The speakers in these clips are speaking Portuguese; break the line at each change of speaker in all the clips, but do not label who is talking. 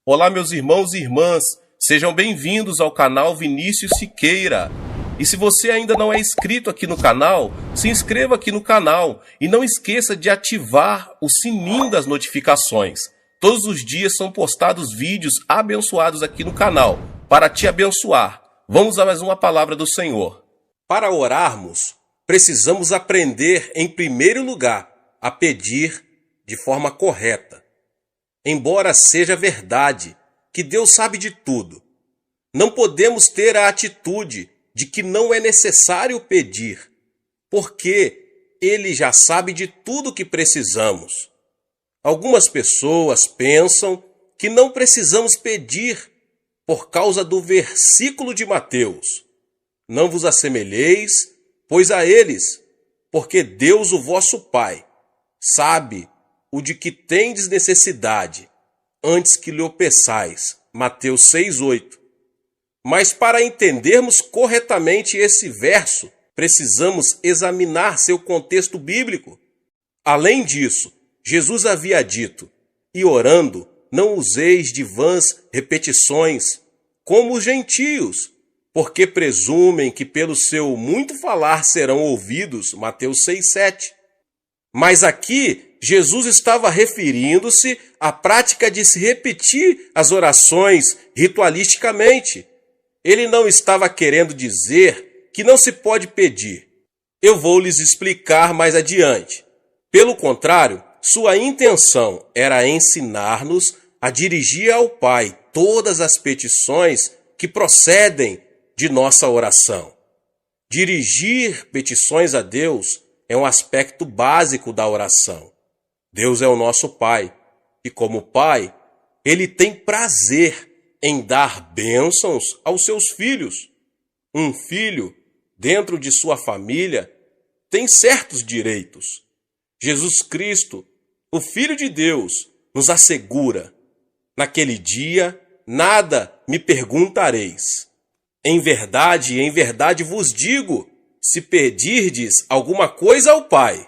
Olá, meus irmãos e irmãs, sejam bem-vindos ao canal Vinícius Siqueira. E se você ainda não é inscrito aqui no canal, se inscreva aqui no canal e não esqueça de ativar o sininho das notificações. Todos os dias são postados vídeos abençoados aqui no canal, para te abençoar. Vamos a mais uma palavra do Senhor. Para orarmos, precisamos aprender, em primeiro lugar, a pedir de forma correta. Embora seja verdade que Deus sabe de tudo, não podemos ter a atitude de que não é necessário pedir, porque Ele já sabe de tudo que precisamos. Algumas pessoas pensam que não precisamos pedir por causa do versículo de Mateus. Não vos assemelheis, pois a eles, porque Deus, o vosso Pai, sabe o de que tendes necessidade, antes que lhe o peçais. Mateus 6:8. Mas para entendermos corretamente esse verso, precisamos examinar seu contexto bíblico. Além disso, Jesus havia dito: e orando, não useis de vãs repetições, como os gentios, porque presumem que pelo seu muito falar serão ouvidos. Mateus 6:7. Mas aqui, Jesus estava referindo-se à prática de se repetir as orações ritualisticamente. Ele não estava querendo dizer que não se pode pedir. Eu vou lhes explicar mais adiante. Pelo contrário, sua intenção era ensinar-nos a dirigir ao Pai todas as petições que procedem de nossa oração. Dirigir petições a Deus é um aspecto básico da oração. Deus é o nosso Pai, e como Pai, Ele tem prazer em dar bênçãos aos seus filhos. Um filho, dentro de sua família, tem certos direitos. Jesus Cristo, o Filho de Deus, nos assegura: naquele dia, nada me perguntareis. Em verdade vos digo, se pedirdes alguma coisa ao Pai,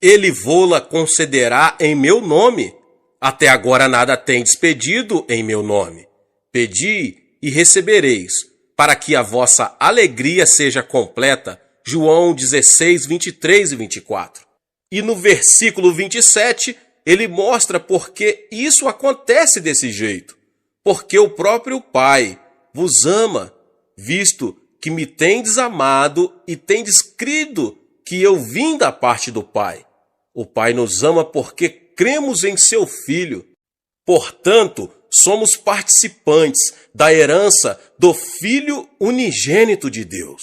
Ele vô-la concederá em meu nome. Até agora nada tendes pedido em meu nome. Pedi e recebereis, para que a vossa alegria seja completa. João 16, 23 e 24. E no versículo 27, ele mostra por que isso acontece desse jeito. Porque o próprio Pai vos ama, visto que me tendes amado e tendes crido que eu vim da parte do Pai. O Pai nos ama porque cremos em seu Filho. Portanto, somos participantes da herança do Filho unigênito de Deus.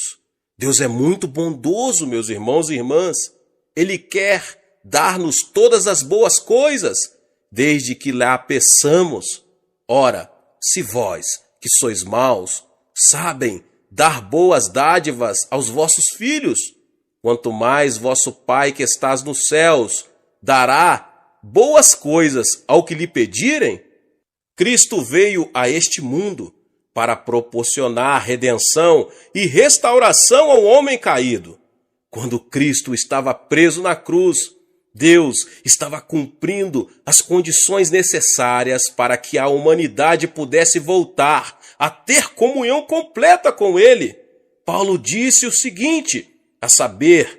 Deus é muito bondoso, meus irmãos e irmãs. Ele quer dar-nos todas as boas coisas, desde que lá peçamos. Ora, se vós, que sois maus, sabem dar boas dádivas aos vossos filhos, quanto mais vosso Pai que estás nos céus dará boas coisas ao que lhe pedirem. Cristo veio a este mundo para proporcionar redenção e restauração ao homem caído. Quando Cristo estava preso na cruz, Deus estava cumprindo as condições necessárias para que a humanidade pudesse voltar a ter comunhão completa com Ele. Paulo disse o seguinte, a saber,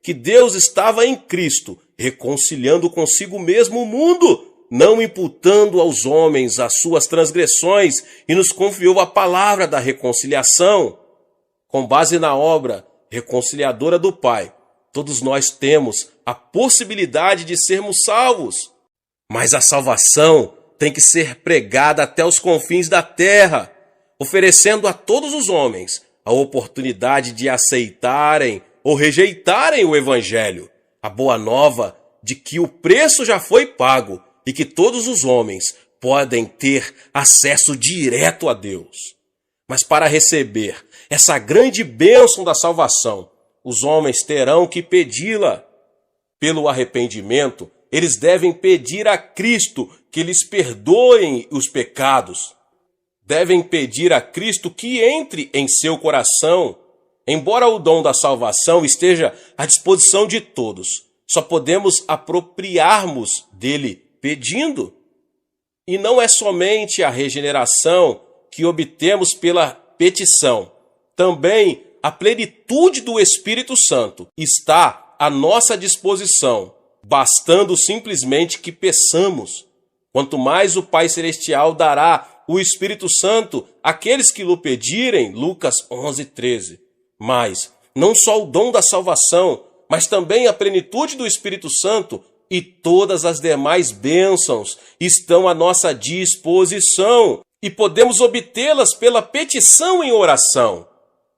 que Deus estava em Cristo, reconciliando consigo mesmo o mundo, não imputando aos homens as suas transgressões, e nos confiou a palavra da reconciliação. Com base na obra reconciliadora do Pai, todos nós temos a possibilidade de sermos salvos. Mas a salvação tem que ser pregada até os confins da terra, oferecendo a todos os homens a oportunidade de aceitarem ou rejeitarem o Evangelho, a boa nova de que o preço já foi pago e que todos os homens podem ter acesso direto a Deus. Mas para receber essa grande bênção da salvação, os homens terão que pedi-la. Pelo arrependimento, eles devem pedir a Cristo que lhes perdoem os pecados. Devem pedir a Cristo que entre em seu coração. Embora o dom da salvação esteja à disposição de todos, só podemos apropriarmos dele pedindo. E não é somente a regeneração que obtemos pela petição. Também a plenitude do Espírito Santo está à nossa disposição, bastando simplesmente que peçamos. Quanto mais o Pai Celestial dará o Espírito Santo àqueles que lhe pedirem, Lucas 11:13. Mas não só o dom da salvação, mas também a plenitude do Espírito Santo e todas as demais bênçãos estão à nossa disposição e podemos obtê-las pela petição em oração.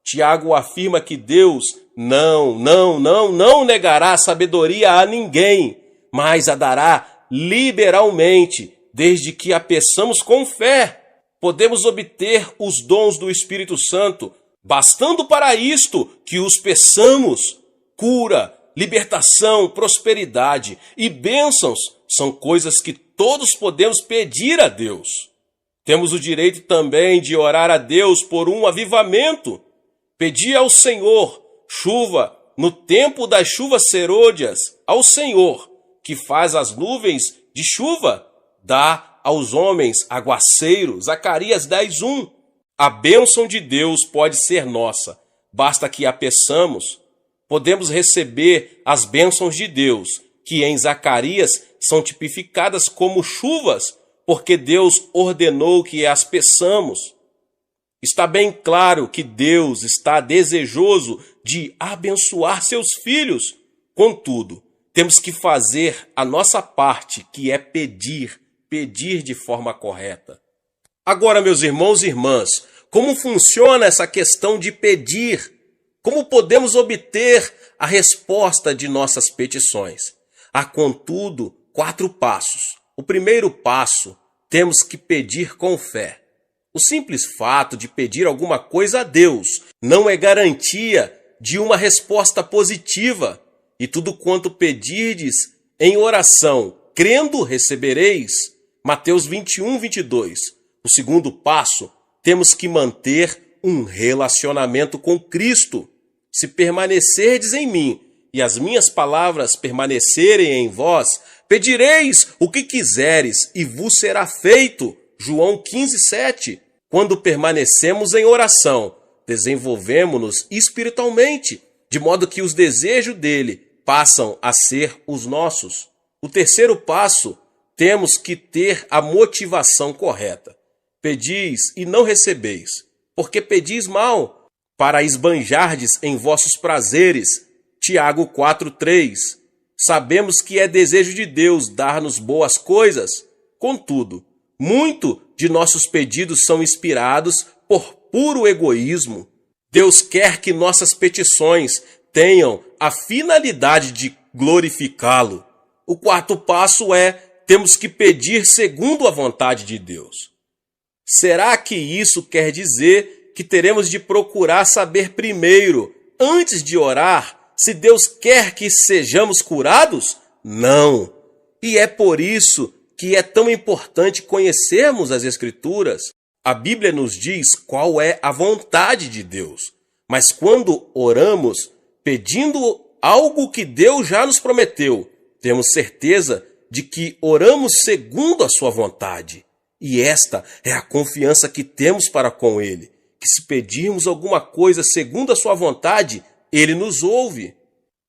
Tiago afirma que Deus não negará a sabedoria a ninguém, mas a dará liberalmente, desde que a peçamos com fé. Podemos obter os dons do Espírito Santo, bastando para isto que os peçamos. Cura, libertação, prosperidade e bênçãos são coisas que todos podemos pedir a Deus. Temos o direito também de orar a Deus por um avivamento. Pedir ao Senhor chuva no tempo das chuvas serôdias, ao Senhor, que faz as nuvens de chuva, dá aos homens aguaceiro. Zacarias 10:1. A bênção de Deus pode ser nossa, basta que a peçamos. Podemos receber as bênçãos de Deus, que em Zacarias são tipificadas como chuvas, porque Deus ordenou que as peçamos. Está bem claro que Deus está desejoso de abençoar seus filhos. Contudo, temos que fazer a nossa parte, que é pedir de forma correta. Agora, meus irmãos e irmãs, como funciona essa questão de pedir? Como podemos obter a resposta de nossas petições? Há, contudo, 4 passos. O primeiro passo, temos que pedir com fé. O simples fato de pedir alguma coisa a Deus não é garantia de uma resposta positiva. E tudo quanto pedirdes em oração, crendo, recebereis. Mateus 21:22. O segundo passo, temos que manter um relacionamento com Cristo. Se permanecerdes em mim e as minhas palavras permanecerem em vós, pedireis o que quiseres e vos será feito. João 15:7. Quando permanecemos em oração, desenvolvemos-nos espiritualmente, de modo que os desejos dele passam a ser os nossos. O terceiro passo, temos que ter a motivação correta. Pedis e não recebeis, porque pedis mal, para esbanjardes em vossos prazeres. Tiago 4:3. Sabemos que é desejo de Deus dar-nos boas coisas. Contudo, muito de nossos pedidos são inspirados por puro egoísmo. Deus quer que nossas petições tenham a finalidade de glorificá-lo. O quarto passo temos que pedir segundo a vontade de Deus. Será que isso quer dizer que teremos de procurar saber primeiro, antes de orar, se Deus quer que sejamos curados? Não. E é por isso que é tão importante conhecermos as Escrituras. A Bíblia nos diz qual é a vontade de Deus. Mas quando oramos, pedindo algo que Deus já nos prometeu, temos certeza de que oramos segundo a sua vontade. E esta é a confiança que temos para com Ele, que se pedirmos alguma coisa segundo a sua vontade, Ele nos ouve.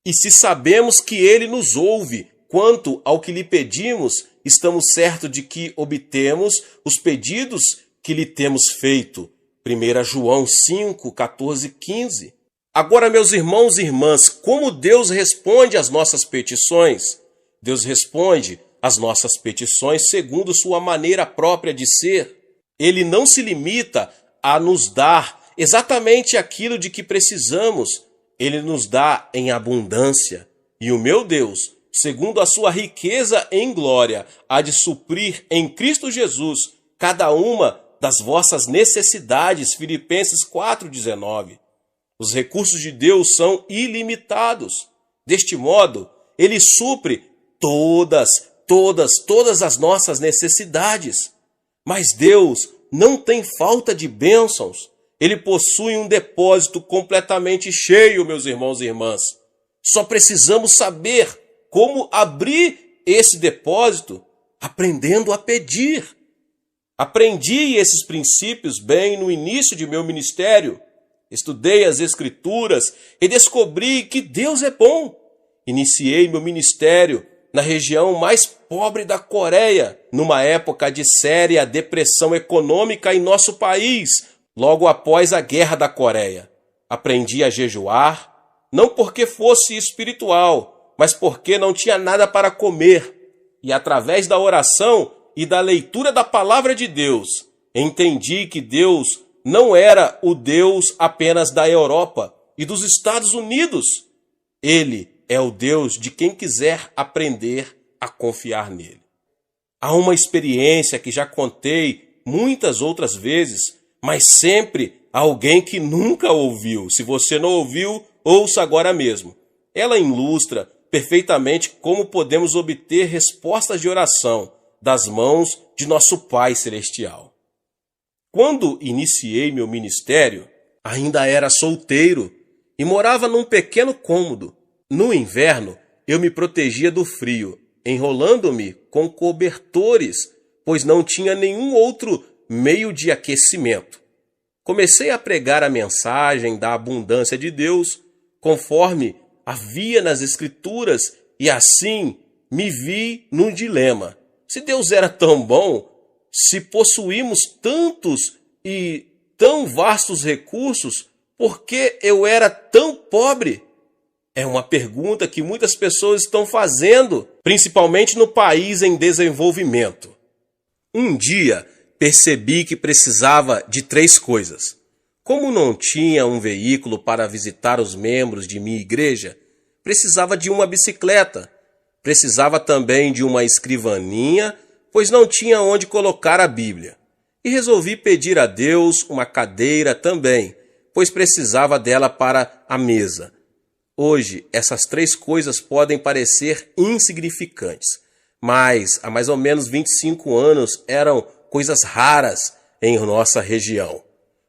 E se sabemos que Ele nos ouve quanto ao que lhe pedimos, estamos certos de que obtemos os pedidos que lhe temos feito. 1 João 5, 14, 15. Agora, meus irmãos e irmãs, como Deus responde às nossas petições? Deus responde às nossas petições segundo sua maneira própria de ser. Ele não se limita a nos dar exatamente aquilo de que precisamos. Ele nos dá em abundância. E o meu Deus, segundo a sua riqueza em glória, há de suprir em Cristo Jesus cada uma das vossas necessidades. Filipenses 4,19. Os recursos de Deus são ilimitados. Deste modo, Ele supre todas as nossas necessidades. Mas Deus não tem falta de bênçãos. Ele possui um depósito completamente cheio, meus irmãos e irmãs. Só precisamos saber como abrir esse depósito, aprendendo a pedir. Aprendi esses princípios bem no início de meu ministério. Estudei as Escrituras e descobri que Deus é bom. Iniciei meu ministério na região mais pobre da Coreia, numa época de séria depressão econômica em nosso país, logo após a Guerra da Coreia. Aprendi a jejuar, não porque fosse espiritual, mas porque não tinha nada para comer. E através da oração e da leitura da palavra de Deus, entendi que Deus não era o Deus apenas da Europa e dos Estados Unidos. Ele é o Deus de quem quiser aprender a confiar nele. Há uma experiência que já contei muitas outras vezes, mas sempre alguém que nunca ouviu. Se você não ouviu, ouça agora mesmo. Ela ilustra perfeitamente como podemos obter respostas de oração das mãos de nosso Pai Celestial. Quando iniciei meu ministério, ainda era solteiro e morava num pequeno cômodo. No inverno, eu me protegia do frio, enrolando-me com cobertores, pois não tinha nenhum outro meio de aquecimento. Comecei a pregar a mensagem da abundância de Deus, conforme havia nas Escrituras, e assim me vi num dilema. Se Deus era tão bom, se possuímos tantos e tão vastos recursos, por que eu era tão pobre? É uma pergunta que muitas pessoas estão fazendo, principalmente no país em desenvolvimento. Um dia, percebi que precisava de 3 coisas. Como não tinha um veículo para visitar os membros de minha igreja, precisava de uma bicicleta. Precisava também de uma escrivaninha, pois não tinha onde colocar a Bíblia. E resolvi pedir a Deus uma cadeira também, pois precisava dela para a mesa. Hoje, essas 3 coisas podem parecer insignificantes, mas há mais ou menos 25 anos eram coisas raras em nossa região.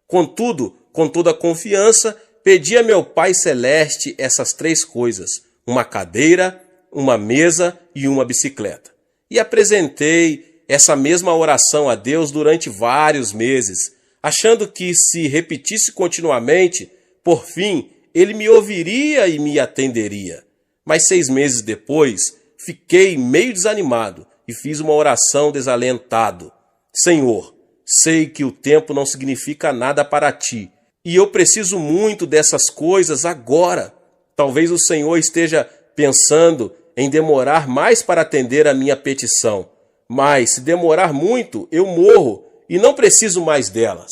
Contudo, com toda confiança, pedi a meu Pai Celeste essas 3 coisas: uma cadeira, uma mesa e uma bicicleta. E apresentei essa mesma oração a Deus durante vários meses, achando que se repetisse continuamente, por fim, Ele me ouviria e me atenderia. Mas 6 meses depois, fiquei meio desanimado e fiz uma oração desalentado. Senhor, sei que o tempo não significa nada para ti, e eu preciso muito dessas coisas agora. Talvez o Senhor esteja pensando em demorar mais para atender a minha petição, mas se demorar muito, eu morro e não preciso mais delas.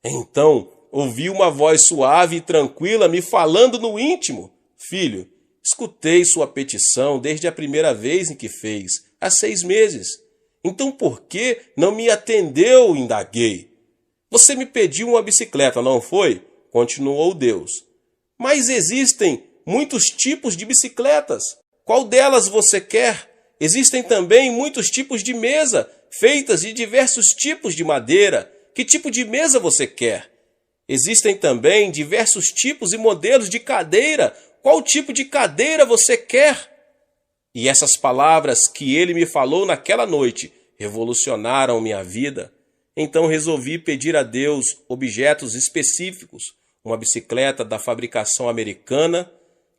Então, ouvi uma voz suave e tranquila me falando no íntimo: Filho, escutei sua petição desde a primeira vez em que fez, há 6 meses. Então por que não me atendeu? Indaguei. Você me pediu uma bicicleta, não foi? Continuou Deus. Mas existem muitos tipos de bicicletas. Qual delas você quer? Existem também muitos tipos de mesa, feitas de diversos tipos de madeira. Que tipo de mesa você quer? Existem também diversos tipos e modelos de cadeira. Qual tipo de cadeira você quer? E essas palavras que ele me falou naquela noite revolucionaram minha vida. Então resolvi pedir a Deus objetos específicos. Uma bicicleta da fabricação americana,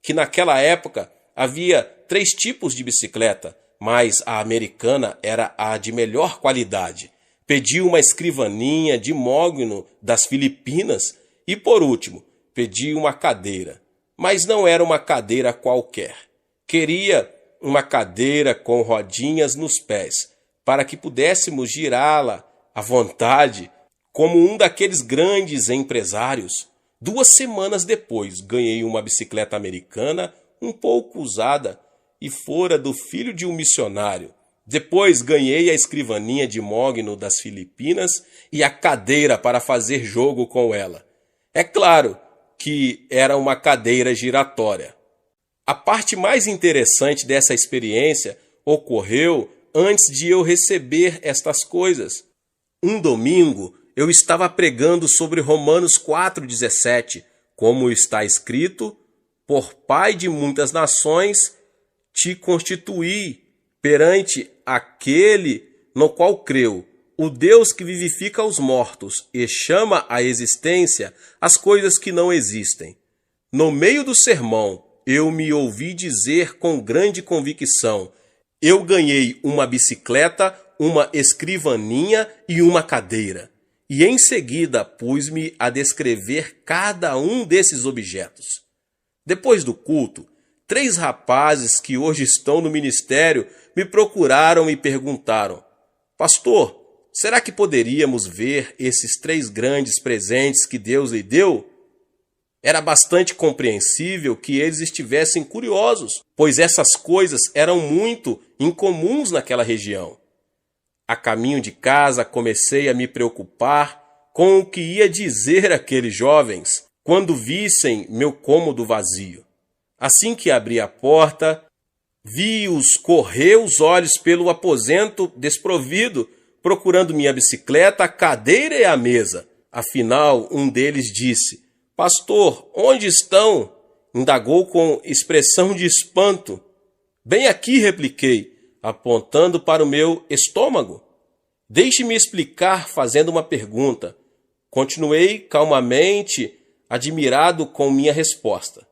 que naquela época havia 3 tipos de bicicleta, mas a americana era a de melhor qualidade. Pedi uma escrivaninha de mogno das Filipinas e, por último, pedi uma cadeira. Mas não era uma cadeira qualquer. Queria uma cadeira com rodinhas nos pés, para que pudéssemos girá-la à vontade, como um daqueles grandes empresários. 2 semanas depois, ganhei uma bicicleta americana um pouco usada e fora do filho de um missionário. Depois ganhei a escrivaninha de mogno das Filipinas e a cadeira para fazer jogo com ela. É claro que era uma cadeira giratória. A parte mais interessante dessa experiência ocorreu antes de eu receber estas coisas. Um domingo, eu estava pregando sobre Romanos 4,17, como está escrito: por pai de muitas nações te constituí perante aquele no qual creu, o Deus que vivifica os mortos e chama à existência as coisas que não existem. No meio do sermão, eu me ouvi dizer com grande convicção: eu ganhei uma bicicleta, uma escrivaninha e uma cadeira. E em seguida pus-me a descrever cada um desses objetos. Depois do culto, 3 rapazes que hoje estão no ministério me procuraram e perguntaram: pastor, será que poderíamos ver esses 3 grandes presentes que Deus lhe deu? Era bastante compreensível que eles estivessem curiosos, pois essas coisas eram muito incomuns naquela região. A caminho de casa comecei a me preocupar com o que ia dizer aqueles jovens quando vissem meu cômodo vazio. Assim que abri a porta, vi-os correr os olhos pelo aposento desprovido, procurando minha bicicleta, a cadeira e a mesa. Afinal, um deles disse: pastor, onde estão? Indagou com expressão de espanto. Bem aqui, repliquei, apontando para o meu estômago. Deixe-me explicar fazendo uma pergunta. Continuei calmamente, admirado com minha resposta.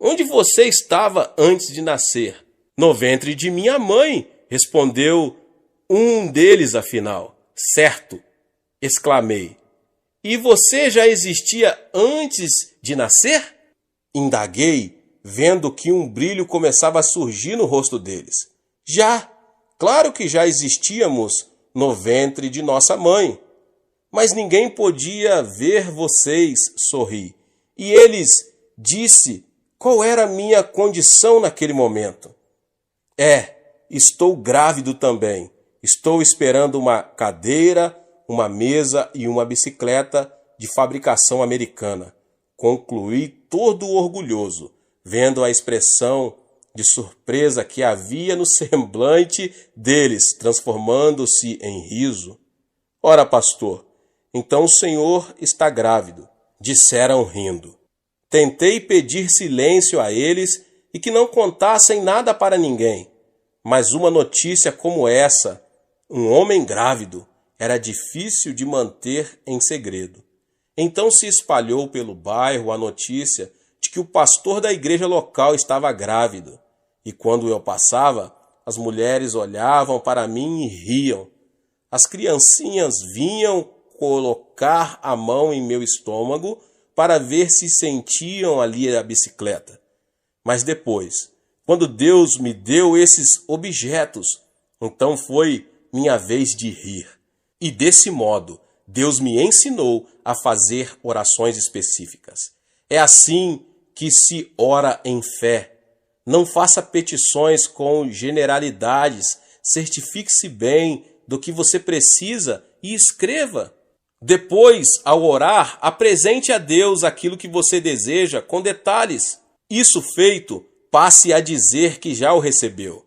Onde você estava antes de nascer? No ventre de minha mãe, respondeu um deles afinal. Certo, exclamei. E você já existia antes de nascer? Indaguei, vendo que um brilho começava a surgir no rosto deles. Já, claro que já existíamos no ventre de nossa mãe. Mas ninguém podia ver vocês, sorri. E eles disse qual era a minha condição naquele momento. Estou grávido também. Estou esperando uma cadeira, uma mesa e uma bicicleta de fabricação americana. Concluí todo orgulhoso, vendo a expressão de surpresa que havia no semblante deles, transformando-se em riso. Ora, pastor, então o senhor está grávido, disseram rindo. Tentei pedir silêncio a eles e que não contassem nada para ninguém, mas uma notícia como essa, um homem grávido, era difícil de manter em segredo. Então se espalhou pelo bairro a notícia de que o pastor da igreja local estava grávido. E quando eu passava, as mulheres olhavam para mim e riam. As criancinhas vinham colocar a mão em meu estômago para ver se sentiam ali a bicicleta. Mas depois, quando Deus me deu esses objetos, então foi minha vez de rir. E desse modo, Deus me ensinou a fazer orações específicas. É assim que se ora em fé. Não faça petições com generalidades, certifique-se bem do que você precisa e escreva. Depois, ao orar, apresente a Deus aquilo que você deseja com detalhes. Isso feito, passe a dizer que já o recebeu.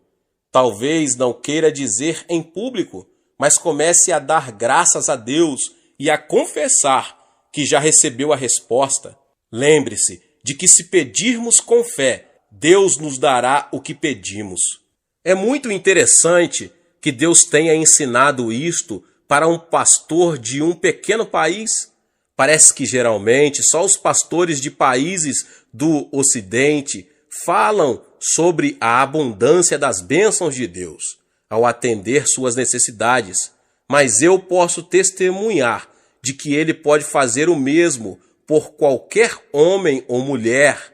Talvez não queira dizer em público, mas comece a dar graças a Deus e a confessar que já recebeu a resposta. Lembre-se de que se pedirmos com fé, Deus nos dará o que pedimos. É muito interessante que Deus tenha ensinado isto para um pastor de um pequeno país. Parece que geralmente só os pastores de países do Ocidente falam sobre a abundância das bênçãos de Deus ao atender suas necessidades, mas eu posso testemunhar de que ele pode fazer o mesmo por qualquer homem ou mulher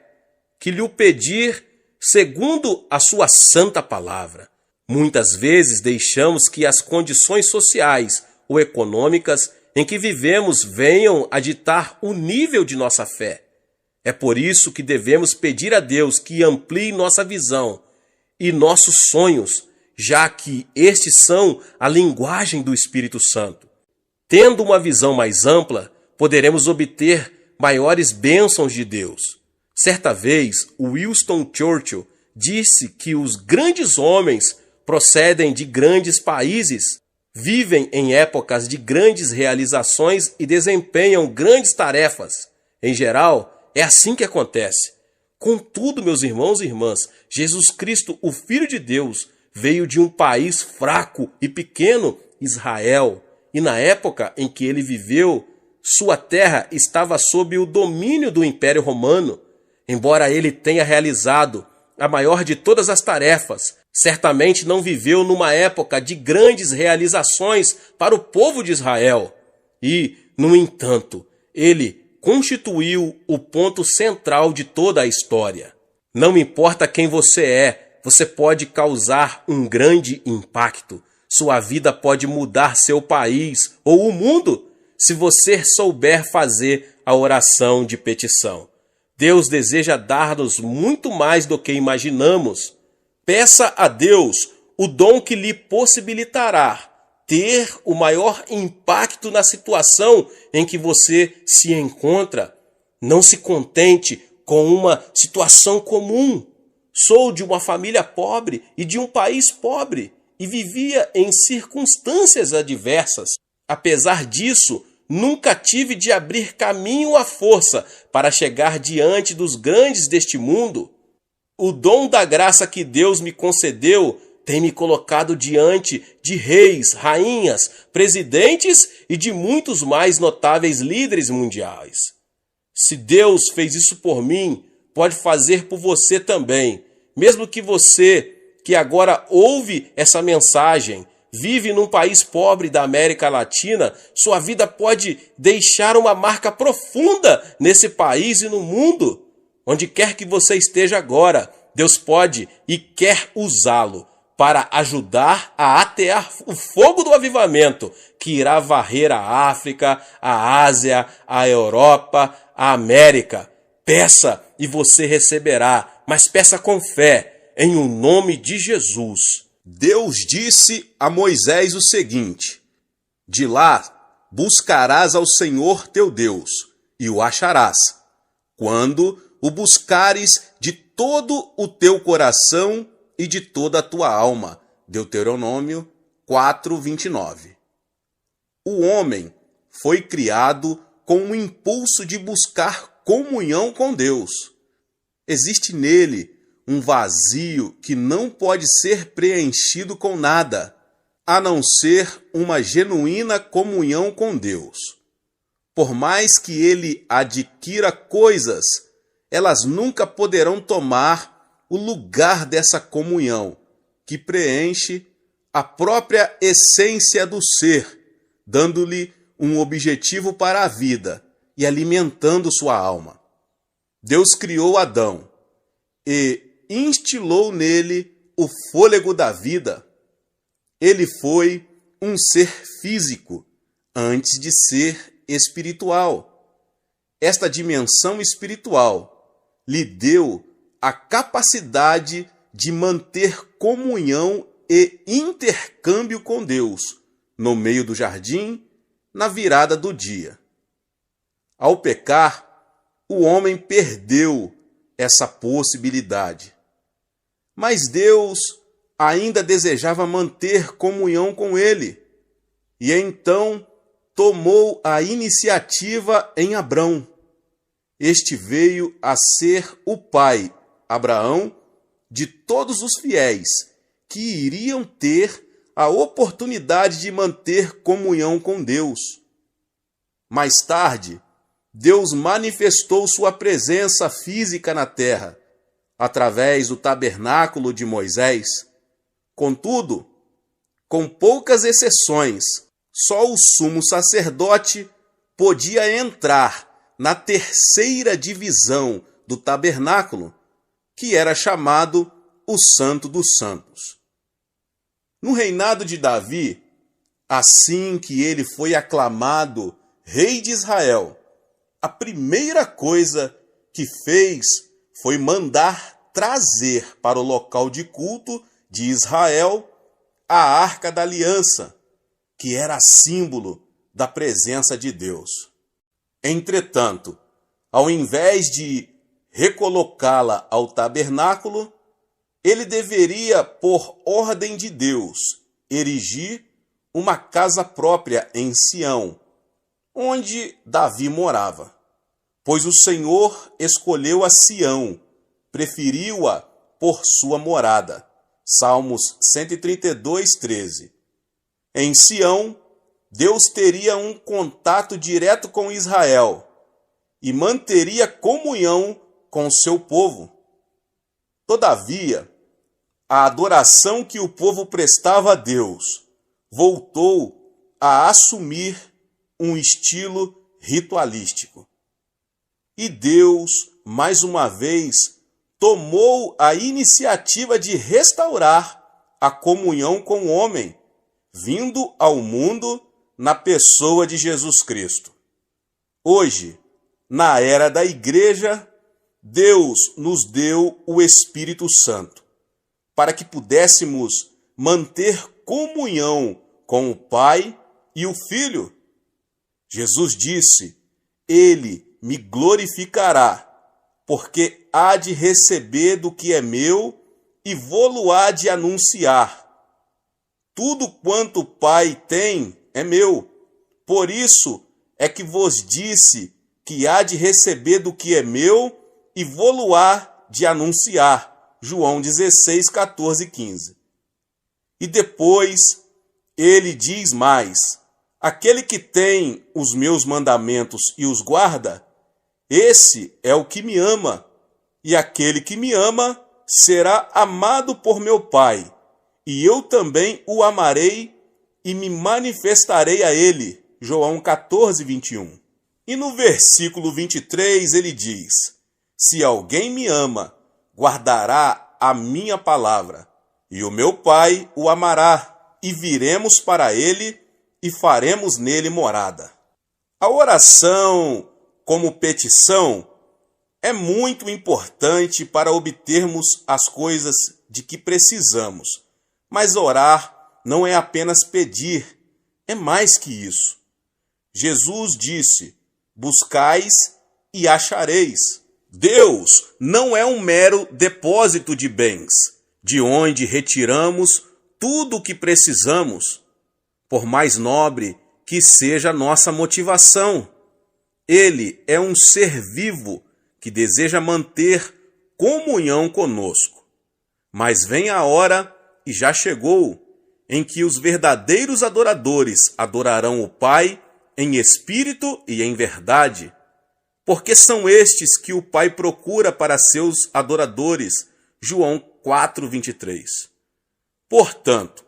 que lhe o pedir segundo a sua santa palavra. Muitas vezes deixamos que as condições sociais ou econômicas em que vivemos venham a ditar o nível de nossa fé. É por isso que devemos pedir a Deus que amplie nossa visão e nossos sonhos, já que estes são a linguagem do Espírito Santo. Tendo uma visão mais ampla, poderemos obter maiores bênçãos de Deus. Certa vez, Winston Churchill disse que os grandes homens procedem de grandes países, vivem em épocas de grandes realizações e desempenham grandes tarefas. Em geral, é assim que acontece. Contudo, meus irmãos e irmãs, Jesus Cristo, o Filho de Deus, veio de um país fraco e pequeno, Israel, e na época em que ele viveu, sua terra estava sob o domínio do Império Romano. Embora ele tenha realizado a maior de todas as tarefas, certamente não viveu numa época de grandes realizações para o povo de Israel. E, no entanto, ele constituiu o ponto central de toda a história. Não importa quem você é, você pode causar um grande impacto. Sua vida pode mudar seu país ou o mundo se você souber fazer a oração de petição. Deus deseja dar-nos muito mais do que imaginamos. Peça a Deus o dom que lhe possibilitará ter o maior impacto na situação em que você se encontra. Não se contente com uma situação comum. Sou de uma família pobre e de um país pobre e vivia em circunstâncias adversas. Apesar disso, nunca tive de abrir caminho à força para chegar diante dos grandes deste mundo. O dom da graça que Deus me concedeu tem me colocado diante de reis, rainhas, presidentes e de muitos mais notáveis líderes mundiais. Se Deus fez isso por mim, pode fazer por você também. Mesmo que você, que agora ouve essa mensagem, vive num país pobre da América Latina, sua vida pode deixar uma marca profunda nesse país e no mundo. Onde quer que você esteja agora, Deus pode e quer usá-lo para ajudar a atear o fogo do avivamento que irá varrer a África, a Ásia, a Europa, a América. Peça e você receberá, mas peça com fé, em o nome de Jesus.
Deus disse a Moisés o seguinte: de lá buscarás ao Senhor teu Deus, e o acharás, quando o buscares de todo o teu coração e de toda a tua alma. Deuteronômio 4:29. O homem foi criado com o impulso de buscar comunhão com Deus. Existe nele um vazio que não pode ser preenchido com nada, a não ser uma genuína comunhão com Deus. Por mais que ele adquira coisas, elas nunca poderão tomar o lugar dessa comunhão, que preenche a própria essência do ser, dando-lhe um objetivo para a vida e alimentando sua alma. Deus criou Adão e instilou nele o fôlego da vida. Ele foi um ser físico antes de ser espiritual. Esta dimensão espiritual lhe deu a capacidade de manter comunhão e intercâmbio com Deus no meio do jardim, na virada do dia. Ao pecar, o homem perdeu essa possibilidade. Mas Deus ainda desejava manter comunhão com ele, e então tomou a iniciativa em Abrão. Este veio a ser o pai, Abraão, de todos os fiéis que iriam ter a oportunidade de manter comunhão com Deus. Mais tarde, Deus manifestou sua presença física na terra, através do tabernáculo de Moisés. Contudo, com poucas exceções, só o sumo sacerdote podia entrar na terceira divisão do tabernáculo, que era chamado o Santo dos Santos. No reinado de Davi, assim que ele foi aclamado rei de Israel, a primeira coisa que fez foi mandar trazer para o local de culto de Israel a Arca da Aliança, que era símbolo da presença de Deus. Entretanto, ao invés de recolocá-la ao tabernáculo, ele deveria, por ordem de Deus, erigir uma casa própria em Sião, onde Davi morava. Pois o Senhor escolheu a Sião, preferiu-a por sua morada. Salmos 132:13. Em Sião, Deus teria um contato direto com Israel e manteria comunhão com seu povo. Todavia, a adoração que o povo prestava a Deus voltou a assumir um estilo ritualístico. E Deus, mais uma vez, tomou a iniciativa de restaurar a comunhão com o homem, vindo ao mundo na pessoa de Jesus Cristo. Hoje, na era da igreja, Deus nos deu o Espírito Santo, para que pudéssemos manter comunhão com o Pai e o Filho. Jesus disse: Ele me glorificará, porque há de receber do que é meu e vou-lo-á de anunciar. Tudo quanto o Pai tem é meu. Por isso é que vos disse que há de receber do que é meu e vou-lo-á de anunciar. João 16, 14 e 15. E depois ele diz mais: aquele que tem os meus mandamentos e os guarda, esse é o que me ama, e aquele que me ama será amado por meu Pai, e eu também o amarei e me manifestarei a ele. João 14, 21. E no versículo 23 ele diz: se alguém me ama, guardará a minha palavra, e o meu Pai o amará, e viremos para ele e faremos nele morada. A oração como petição é muito importante para obtermos as coisas de que precisamos. Mas orar não é apenas pedir, é mais que isso. Jesus disse: buscais e achareis. Deus não é um mero depósito de bens, de onde retiramos tudo o que precisamos, por mais nobre que seja a nossa motivação. Ele é um ser vivo que deseja manter comunhão conosco. Mas vem a hora, e já chegou, em que os verdadeiros adoradores adorarão o Pai em espírito e em verdade, porque são estes que o Pai procura para seus adoradores. João 4, 23. Portanto,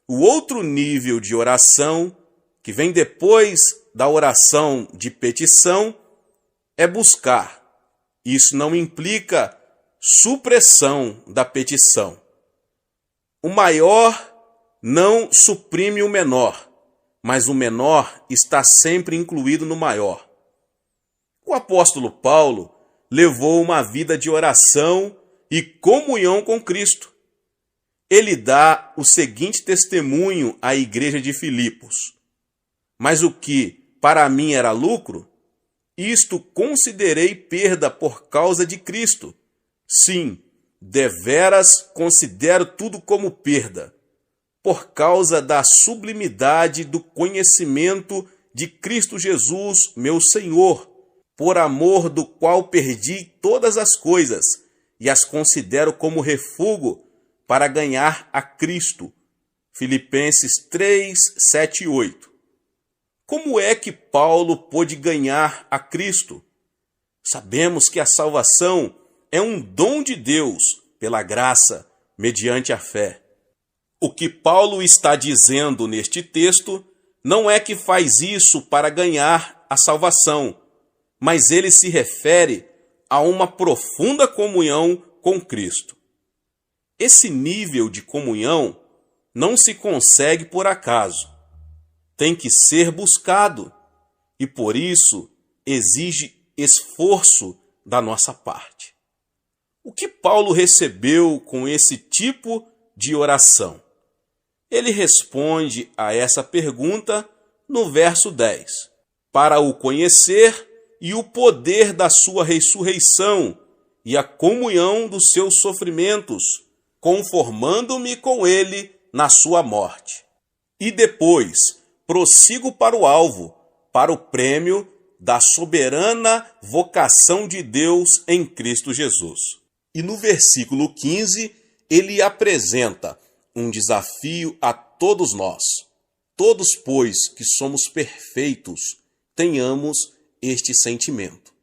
o outro nível de oração, que vem depois da oração de petição, é buscar. Isso não implica supressão da petição. O maior não suprime o menor, mas o menor está sempre incluído no maior. O apóstolo Paulo levou uma vida de oração e comunhão com Cristo. Ele dá o seguinte testemunho à igreja de Filipos: mas o que para mim era lucro, isto considerei perda por causa de Cristo. Sim, deveras considero tudo como perda, por causa da sublimidade do conhecimento de Cristo Jesus, meu Senhor, por amor do qual perdi todas as coisas e as considero como refúgio para ganhar a Cristo. Filipenses 3, 7 e 8. Como é que Paulo pôde ganhar a Cristo? Sabemos que a salvação é um dom de Deus, pela graça, mediante a fé. O que Paulo está dizendo neste texto não é que faz isso para ganhar a salvação, mas ele se refere a uma profunda comunhão com Cristo. Esse nível de comunhão não se consegue por acaso. Tem que ser buscado e, por isso, exige esforço da nossa parte. O que Paulo recebeu com esse tipo de oração? Ele responde a essa pergunta no verso 10. Para o conhecer e o poder da sua ressurreição e a comunhão dos seus sofrimentos, conformando-me com ele na sua morte. E depois prossigo para o alvo, para o prêmio da soberana vocação de Deus em Cristo Jesus. E no versículo 15, ele apresenta um desafio a todos nós. Todos, pois, que somos perfeitos, tenhamos este sentimento.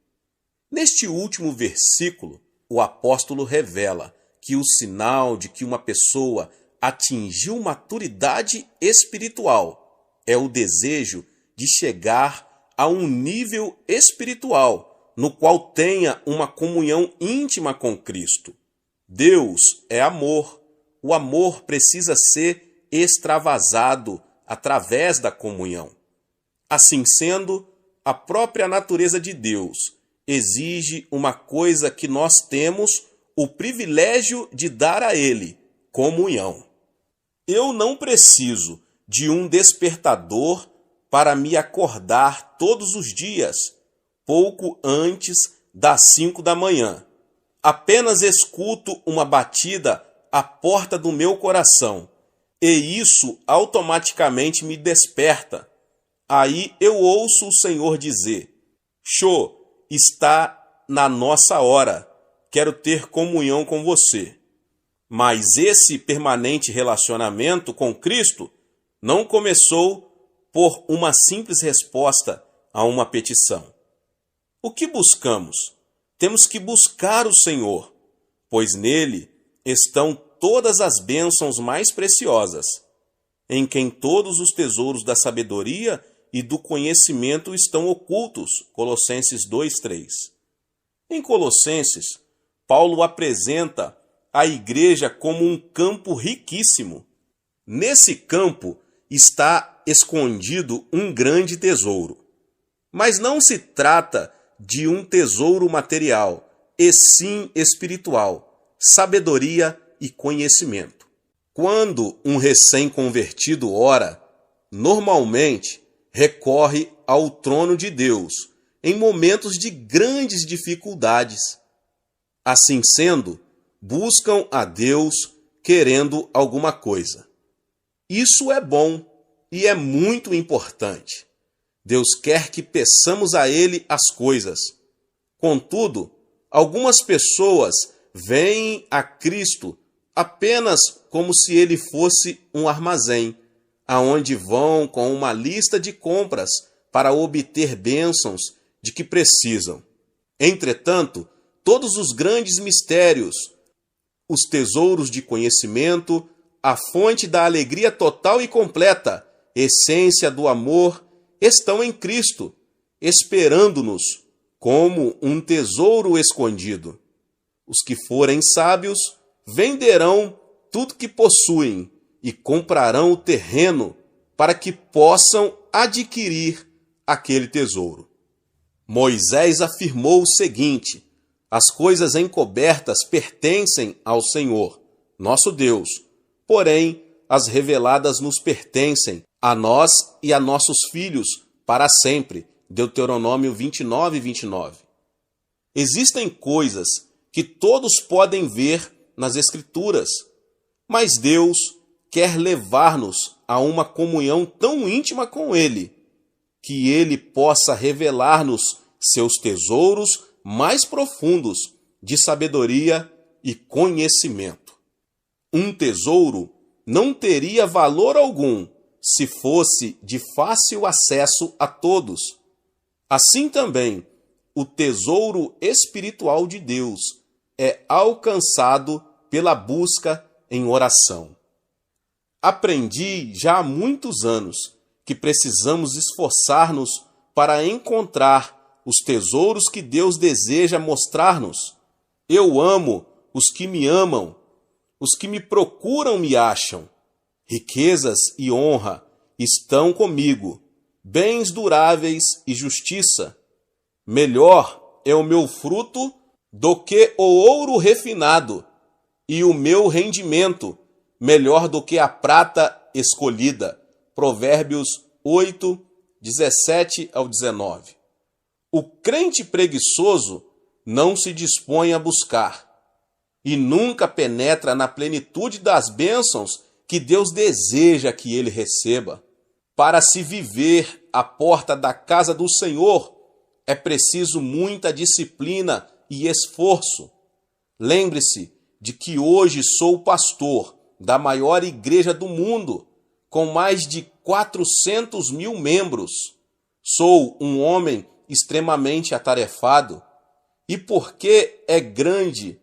Neste último versículo, o apóstolo revela que o sinal de que uma pessoa atingiu maturidade espiritual é o desejo de chegar a um nível espiritual no qual tenha uma comunhão íntima com Cristo. Deus é amor. O amor precisa ser extravasado através da comunhão. Assim sendo, a própria natureza de Deus exige uma coisa que nós temos o privilégio de dar a Ele: comunhão. Eu não preciso de um despertador para me acordar todos os dias, pouco antes das 5 da manhã. Apenas escuto uma batida à porta do meu coração, e isso automaticamente me desperta. Aí eu ouço o Senhor dizer: Xô, está na nossa hora, quero ter comunhão com você. Mas esse permanente relacionamento com Cristo não começou por uma simples resposta a uma petição. O que buscamos? Temos que buscar o Senhor, pois nele estão todas as bênçãos mais preciosas, em quem todos os tesouros da sabedoria e do conhecimento estão ocultos. Colossenses 2:3. Em Colossenses, Paulo apresenta a igreja como um campo riquíssimo. Nesse campo está escondido um grande tesouro. Mas não se trata de um tesouro material, e sim espiritual, sabedoria e conhecimento. Quando um recém-convertido ora, normalmente recorre ao trono de Deus em momentos de grandes dificuldades. Assim sendo, buscam a Deus querendo alguma coisa. Isso é bom e é muito importante. Deus quer que peçamos a Ele as coisas. Contudo, algumas pessoas veem a Cristo apenas como se Ele fosse um armazém, aonde vão com uma lista de compras para obter bênçãos de que precisam. Entretanto, todos os grandes mistérios, os tesouros de conhecimento, a fonte da alegria total e completa, essência do amor, estão em Cristo, esperando-nos como um tesouro escondido. Os que forem sábios venderão tudo que possuem e comprarão o terreno para que possam adquirir aquele tesouro. Moisés afirmou o seguinte: as coisas encobertas pertencem ao Senhor, nosso Deus, porém as reveladas nos pertencem, a nós e a nossos filhos, para sempre. Deuteronômio 29:29. Existem coisas que todos podem ver nas Escrituras, mas Deus quer levar-nos a uma comunhão tão íntima com Ele, que Ele possa revelar-nos seus tesouros mais profundos de sabedoria e conhecimento. Um tesouro não teria valor algum se fosse de fácil acesso a todos. Assim também, o tesouro espiritual de Deus é alcançado pela busca em oração. Aprendi já há muitos anos que precisamos esforçar-nos para encontrar os tesouros que Deus deseja mostrar-nos. Eu amo os que me amam, os que me procuram me acham. Riquezas e honra estão comigo, bens duráveis e justiça. Melhor é o meu fruto do que o ouro refinado, e o meu rendimento melhor do que a prata escolhida. Provérbios 8, 17 ao 19. O crente preguiçoso não se dispõe a buscar e nunca penetra na plenitude das bênçãos que Deus deseja que ele receba. Para se viver à porta da casa do Senhor, é preciso muita disciplina e esforço. Lembre-se de que hoje sou pastor da maior igreja do mundo, com mais de 400 mil membros. Sou um homem extremamente atarefado. E por que é grande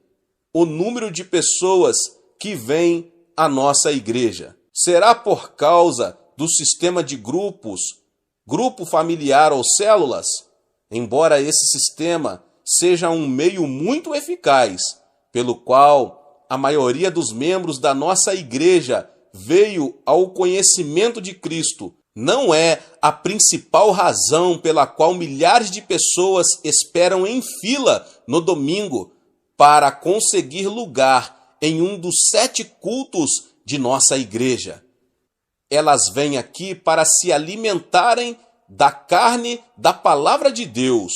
o número de pessoas que vêm à nossa igreja? Será por causa do sistema de grupos, grupo familiar ou células? Embora esse sistema seja um meio muito eficaz, pelo qual a maioria dos membros da nossa igreja veio ao conhecimento de Cristo, não é a principal razão pela qual milhares de pessoas esperam em fila no domingo para conseguir lugar em um dos 7 cultos de nossa igreja. Elas vêm aqui para se alimentarem da carne da palavra de Deus.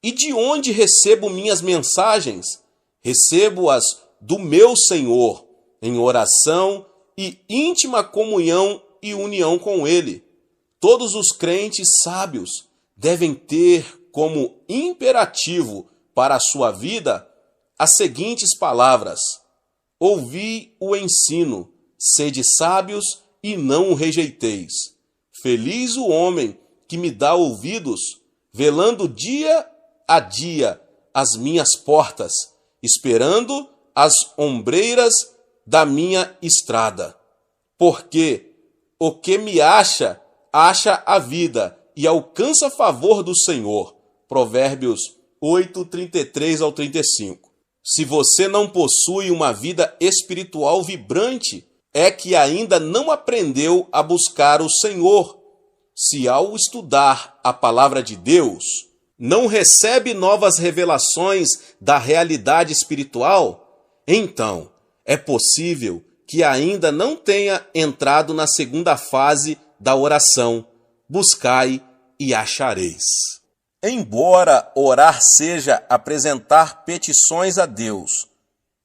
E de onde recebo minhas mensagens? Recebo-as do meu Senhor, em oração e íntima comunhão e união com Ele. Todos os crentes sábios devem ter como imperativo para a sua vida as seguintes palavras: ouvi o ensino, sede sábios e não o rejeiteis. Feliz o homem que me dá ouvidos, velando dia a dia as minhas portas, esperando as ombreiras da minha estrada. Porque o que me acha a vida e alcança favor do Senhor. Provérbios 8, 33 ao 35. Se você não possui uma vida espiritual vibrante, é que ainda não aprendeu a buscar o Senhor. Se ao estudar a palavra de Deus, não recebe novas revelações da realidade espiritual, então é possível que ainda não tenha entrado na segunda fase da oração: buscai e achareis. Embora orar seja apresentar petições a Deus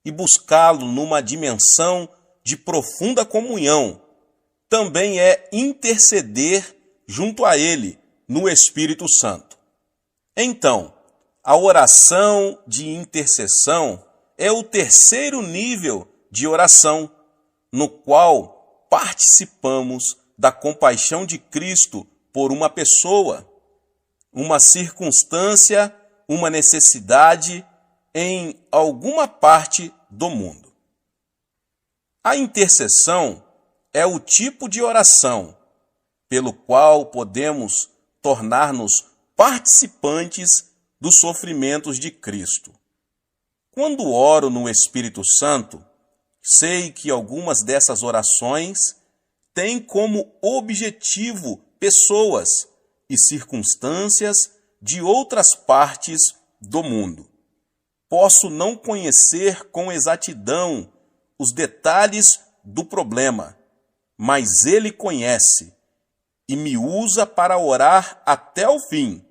e buscá-lo numa dimensão de profunda comunhão, também é interceder junto a Ele no Espírito Santo. Então, a oração de intercessão é o terceiro nível de oração, no qual participamos da compaixão de Cristo por uma pessoa, uma circunstância, uma necessidade em alguma parte do mundo. A intercessão é o tipo de oração pelo qual podemos tornar-nos participantes dos sofrimentos de Cristo. Quando oro no Espírito Santo, sei que algumas dessas orações têm como objetivo pessoas e circunstâncias de outras partes do mundo. Posso não conhecer com exatidão os detalhes do problema, mas Ele conhece e me usa para orar até o fim,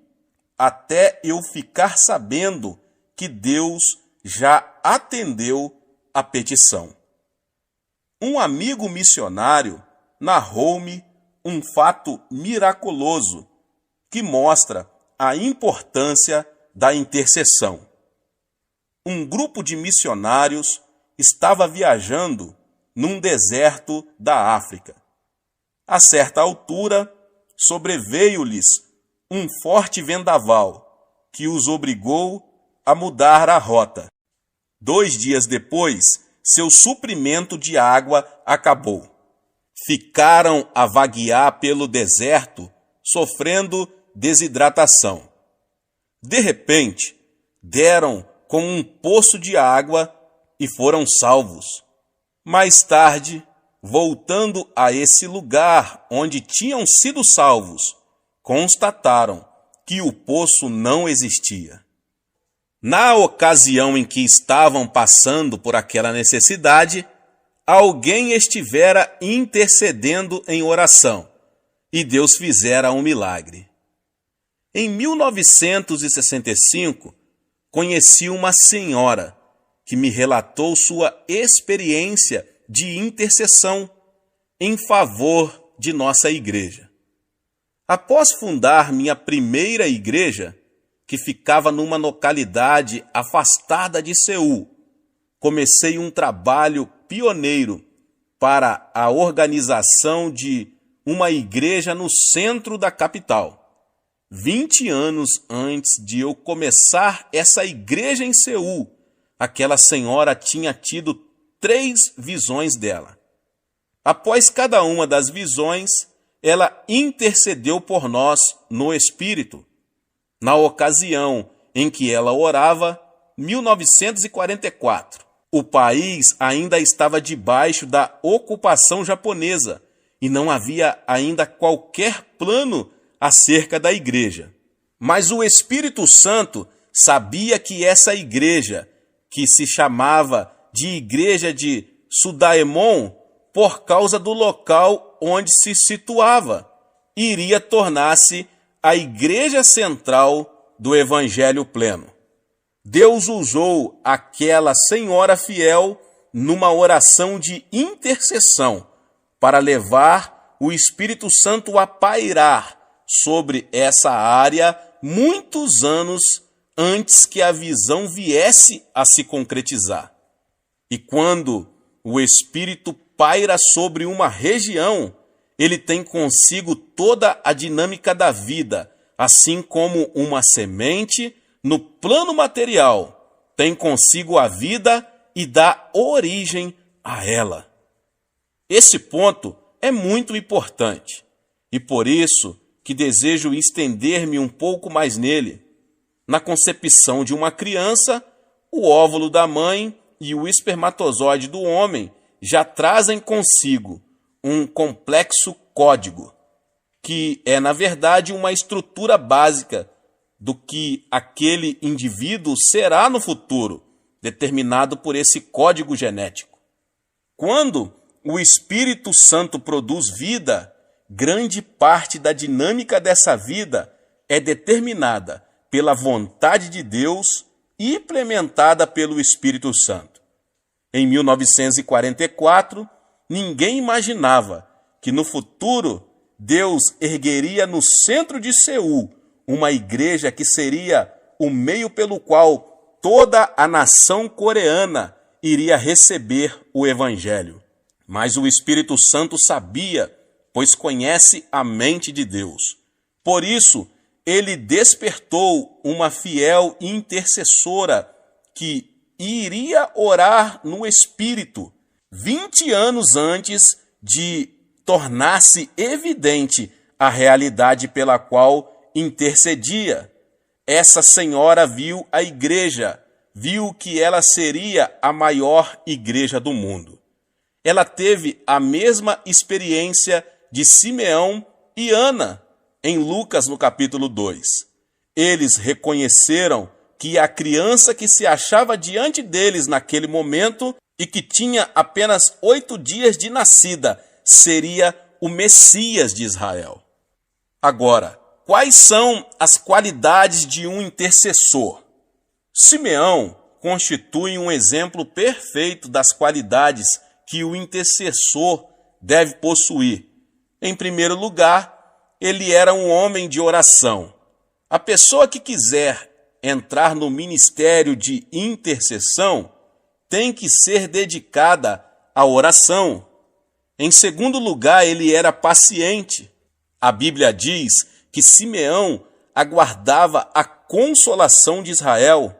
até eu ficar sabendo que Deus já atendeu a petição. Um amigo missionário narrou-me um fato miraculoso que mostra a importância da intercessão. Um grupo de missionários estava viajando num deserto da África. A certa altura, sobreveio-lhes um forte vendaval que os obrigou a mudar a rota. 2 dias depois, seu suprimento de água acabou. Ficaram a vaguear pelo deserto, sofrendo desidratação. De repente, deram com um poço de água e foram salvos. Mais tarde, voltando a esse lugar onde tinham sido salvos, constataram que o poço não existia. Na ocasião em que estavam passando por aquela necessidade, alguém estivera intercedendo em oração e Deus fizera um milagre. Em 1965, conheci uma senhora que me relatou sua experiência de intercessão em favor de nossa igreja. Após fundar minha primeira igreja, que ficava numa localidade afastada de Seul, comecei um trabalho pioneiro para a organização de uma igreja no centro da capital. 20 anos antes de eu começar essa igreja em Seul, aquela senhora tinha tido 3 visões dela. Após cada uma das visões, ela intercedeu por nós no Espírito. Na ocasião em que ela orava, 1944, o país ainda estava debaixo da ocupação japonesa e não havia ainda qualquer plano acerca da igreja. Mas o Espírito Santo sabia que essa igreja, que se chamava de Igreja de Sudaemon, por causa do local onde se situava, iria tornar-se a igreja central do Evangelho pleno. Deus usou aquela senhora fiel numa oração de intercessão para levar o Espírito Santo a pairar sobre essa área muitos anos antes que a visão viesse a se concretizar. E quando o Espírito paira sobre uma região, ele tem consigo toda a dinâmica da vida, assim como uma semente, no plano material, tem consigo a vida e dá origem a ela. Esse ponto é muito importante, e por isso que desejo estender-me um pouco mais nele. Na concepção de uma criança, o óvulo da mãe e o espermatozoide do homem já trazem consigo um complexo código, que é, na verdade, uma estrutura básica do que aquele indivíduo será no futuro, determinado por esse código genético. Quando o Espírito Santo produz vida, grande parte da dinâmica dessa vida é determinada pela vontade de Deus e implementada pelo Espírito Santo. Em 1944, ninguém imaginava que no futuro Deus ergueria no centro de Seul uma igreja que seria o meio pelo qual toda a nação coreana iria receber o Evangelho. Mas o Espírito Santo sabia, pois conhece a mente de Deus. Por isso, ele despertou uma fiel intercessora que iria orar no Espírito 20 anos antes de tornar-se evidente a realidade pela qual intercedia. Essa senhora viu a igreja, viu que ela seria a maior igreja do mundo. Ela teve a mesma experiência de Simeão e Ana, em Lucas, no capítulo 2. Eles reconheceram que a criança que se achava diante deles naquele momento e que tinha apenas 8 dias de nascida, seria o Messias de Israel. Agora, quais são as qualidades de um intercessor? Simeão constitui um exemplo perfeito das qualidades que o intercessor deve possuir. Em primeiro lugar, ele era um homem de oração. A pessoa que quiser entrar no ministério de intercessão tem que ser dedicada à oração. Em segundo lugar, ele era paciente. A Bíblia diz que Simeão aguardava a consolação de Israel,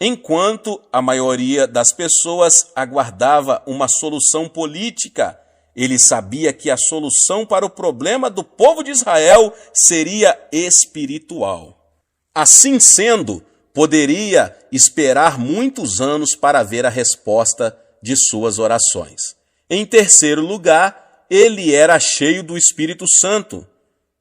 enquanto a maioria das pessoas aguardava uma solução política. Ele sabia que a solução para o problema do povo de Israel seria espiritual. Assim sendo, poderia esperar muitos anos para ver a resposta de suas orações. Em terceiro lugar, ele era cheio do Espírito Santo.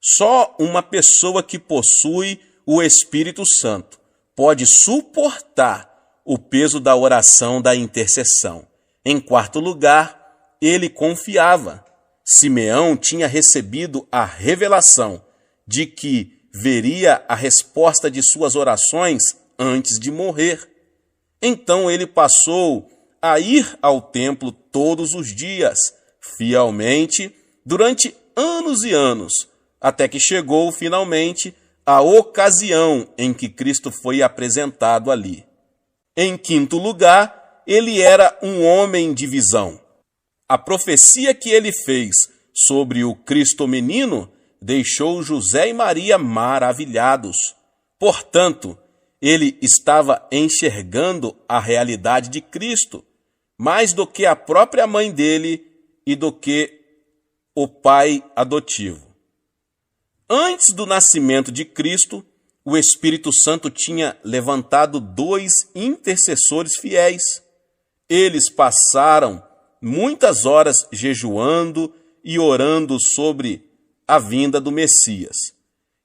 Só uma pessoa que possui o Espírito Santo pode suportar o peso da oração da intercessão. Em quarto lugar, ele confiava. Simeão tinha recebido a revelação de que veria a resposta de suas orações antes de morrer. Então ele passou a ir ao templo todos os dias, fielmente, durante anos e anos, até que chegou finalmente a ocasião em que Cristo foi apresentado ali. Em quinto lugar, ele era um homem de visão. A profecia que ele fez sobre o Cristo menino deixou José e Maria maravilhados. Portanto, ele estava enxergando a realidade de Cristo, mais do que a própria mãe dele e do que o pai adotivo. Antes do nascimento de Cristo, o Espírito Santo tinha levantado 2 intercessores fiéis. Eles passaram muitas horas jejuando e orando sobre a vinda do Messias.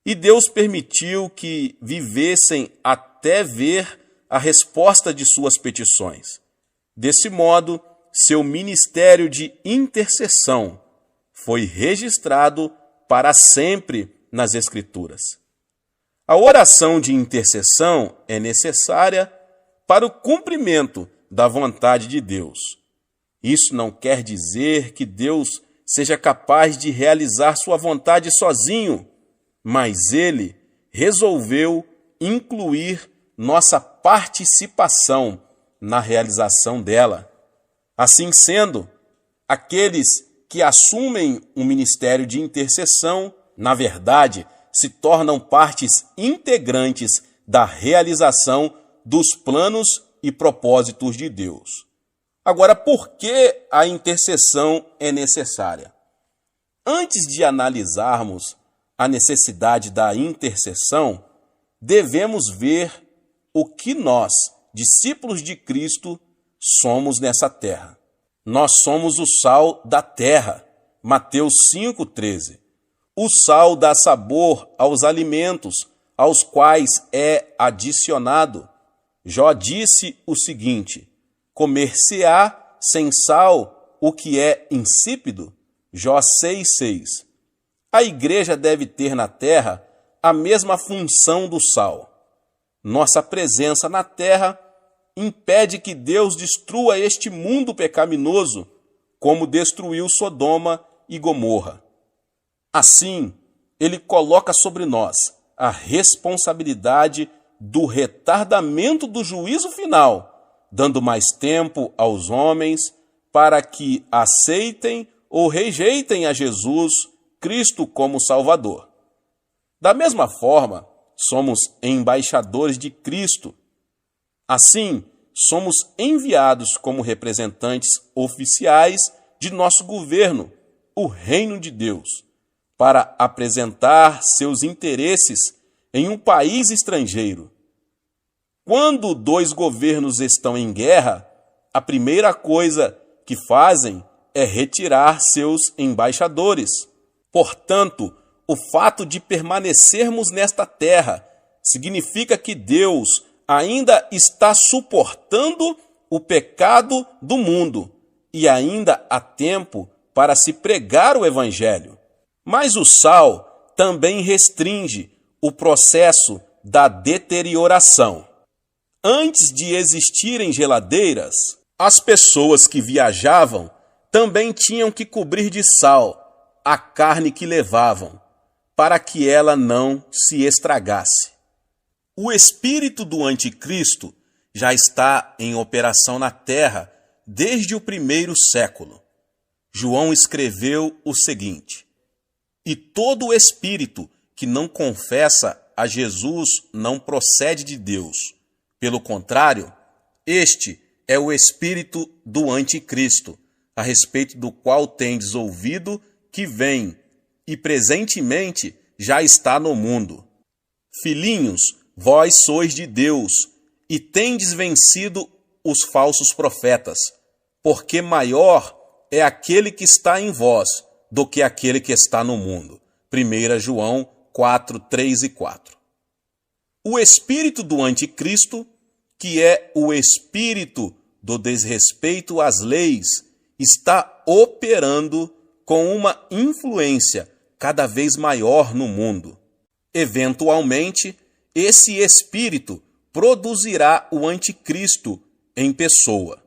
E Deus permitiu que vivessem até ver a resposta de suas petições. Desse modo, seu ministério de intercessão foi registrado para sempre nas Escrituras. A oração de intercessão é necessária para o cumprimento da vontade de Deus. Isso não quer dizer que Deus seja capaz de realizar sua vontade sozinho, mas Ele resolveu incluir nossa participação na realização dela. Assim sendo, aqueles que assumem um ministério de intercessão, na verdade, se tornam partes integrantes da realização dos planos e propósitos de Deus. Agora, por que a intercessão é necessária? Antes de analisarmos a necessidade da intercessão, devemos ver o que nós, discípulos de Cristo, somos nessa terra. Nós somos o sal da terra. Mateus 5,13. O sal dá sabor aos alimentos, aos quais é adicionado. Jó disse o seguinte: comer-se-á sem sal o que é insípido? Jó 6,6. A igreja deve ter na terra a mesma função do sal. Nossa presença na terra impede que Deus destrua este mundo pecaminoso, como destruiu Sodoma e Gomorra. Assim, ele coloca sobre nós a responsabilidade do retardamento do juízo final, dando mais tempo aos homens para que aceitem ou rejeitem a Jesus Cristo como Salvador. Da mesma forma, somos embaixadores de Cristo. Assim, somos enviados como representantes oficiais de nosso governo, o Reino de Deus, para apresentar seus interesses em um país estrangeiro. Quando 2 governos estão em guerra, a primeira coisa que fazem é retirar seus embaixadores. Portanto, o fato de permanecermos nesta terra significa que Deus ainda está suportando o pecado do mundo e ainda há tempo para se pregar o Evangelho. Mas o sal também restringe o processo da deterioração. Antes de existirem geladeiras, as pessoas que viajavam também tinham que cobrir de sal a carne que levavam, para que ela não se estragasse. O espírito do anticristo já está em operação na terra desde o 1º século. João escreveu o seguinte: e todo espírito que não confessa a Jesus não procede de Deus. Pelo contrário, este é o espírito do anticristo, a respeito do qual tendes ouvido que vem, e presentemente já está no mundo. Filhinhos, vós sois de Deus, e tendes vencido os falsos profetas, porque maior é aquele que está em vós do que aquele que está no mundo. 1 João 4, 3 e 4. O espírito do anticristo, que é o espírito do desrespeito às leis, está operando com uma influência cada vez maior no mundo. Eventualmente, esse espírito produzirá o anticristo em pessoa.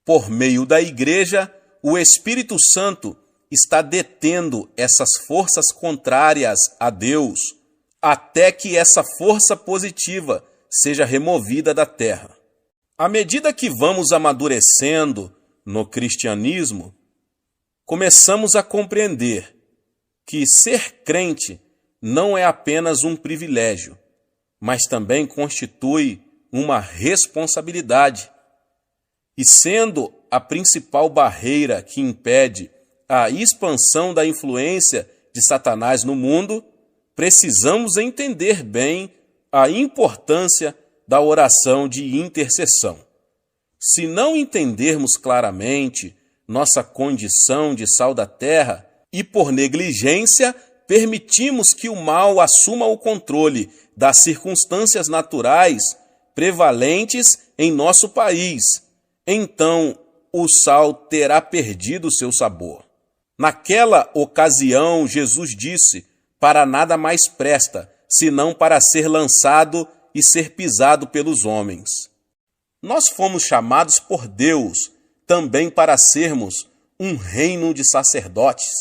Por meio da igreja, o Espírito Santo está detendo essas forças contrárias a Deus, até que essa força positiva seja removida da terra. À medida que vamos amadurecendo no cristianismo, começamos a compreender que ser crente não é apenas um privilégio, mas também constitui uma responsabilidade. E sendo a principal barreira que impede a expansão da influência de Satanás no mundo, precisamos entender bem a importância da oração de intercessão. Se não entendermos claramente nossa condição de sal da terra e por negligência permitimos que o mal assuma o controle das circunstâncias naturais prevalentes em nosso país, então o sal terá perdido seu sabor. Naquela ocasião, Jesus disse: para nada mais presta, senão para ser lançado e ser pisado pelos homens. Nós fomos chamados por Deus também para sermos um reino de sacerdotes.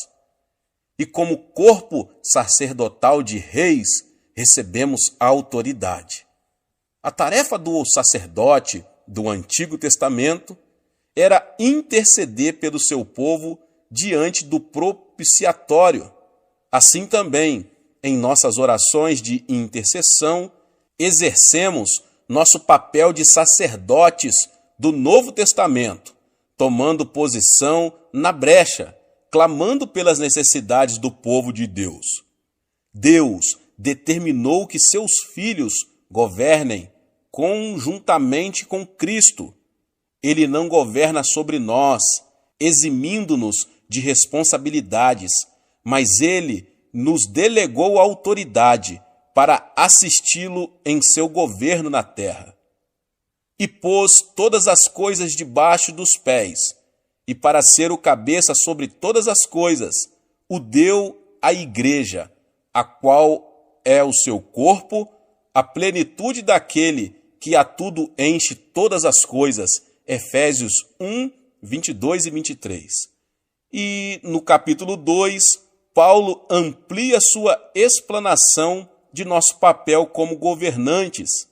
E como corpo sacerdotal de reis, recebemos a autoridade. A tarefa do sacerdote do Antigo Testamento era interceder pelo seu povo diante do propiciatório. Assim também, em nossas orações de intercessão, exercemos nosso papel de sacerdotes do Novo Testamento, tomando posição na brecha, clamando pelas necessidades do povo de Deus. Deus determinou que seus filhos governem conjuntamente com Cristo. Ele não governa sobre nós, eximindo-nos de responsabilidades, mas ele nos delegou autoridade para assisti-lo em seu governo na terra. E pôs todas as coisas debaixo dos pés, e para ser o cabeça sobre todas as coisas, o deu à igreja, a qual é o seu corpo, a plenitude daquele que a tudo enche todas as coisas. Efésios 1, 22 e 23. E no capítulo 2, Paulo amplia sua explanação de nosso papel como governantes,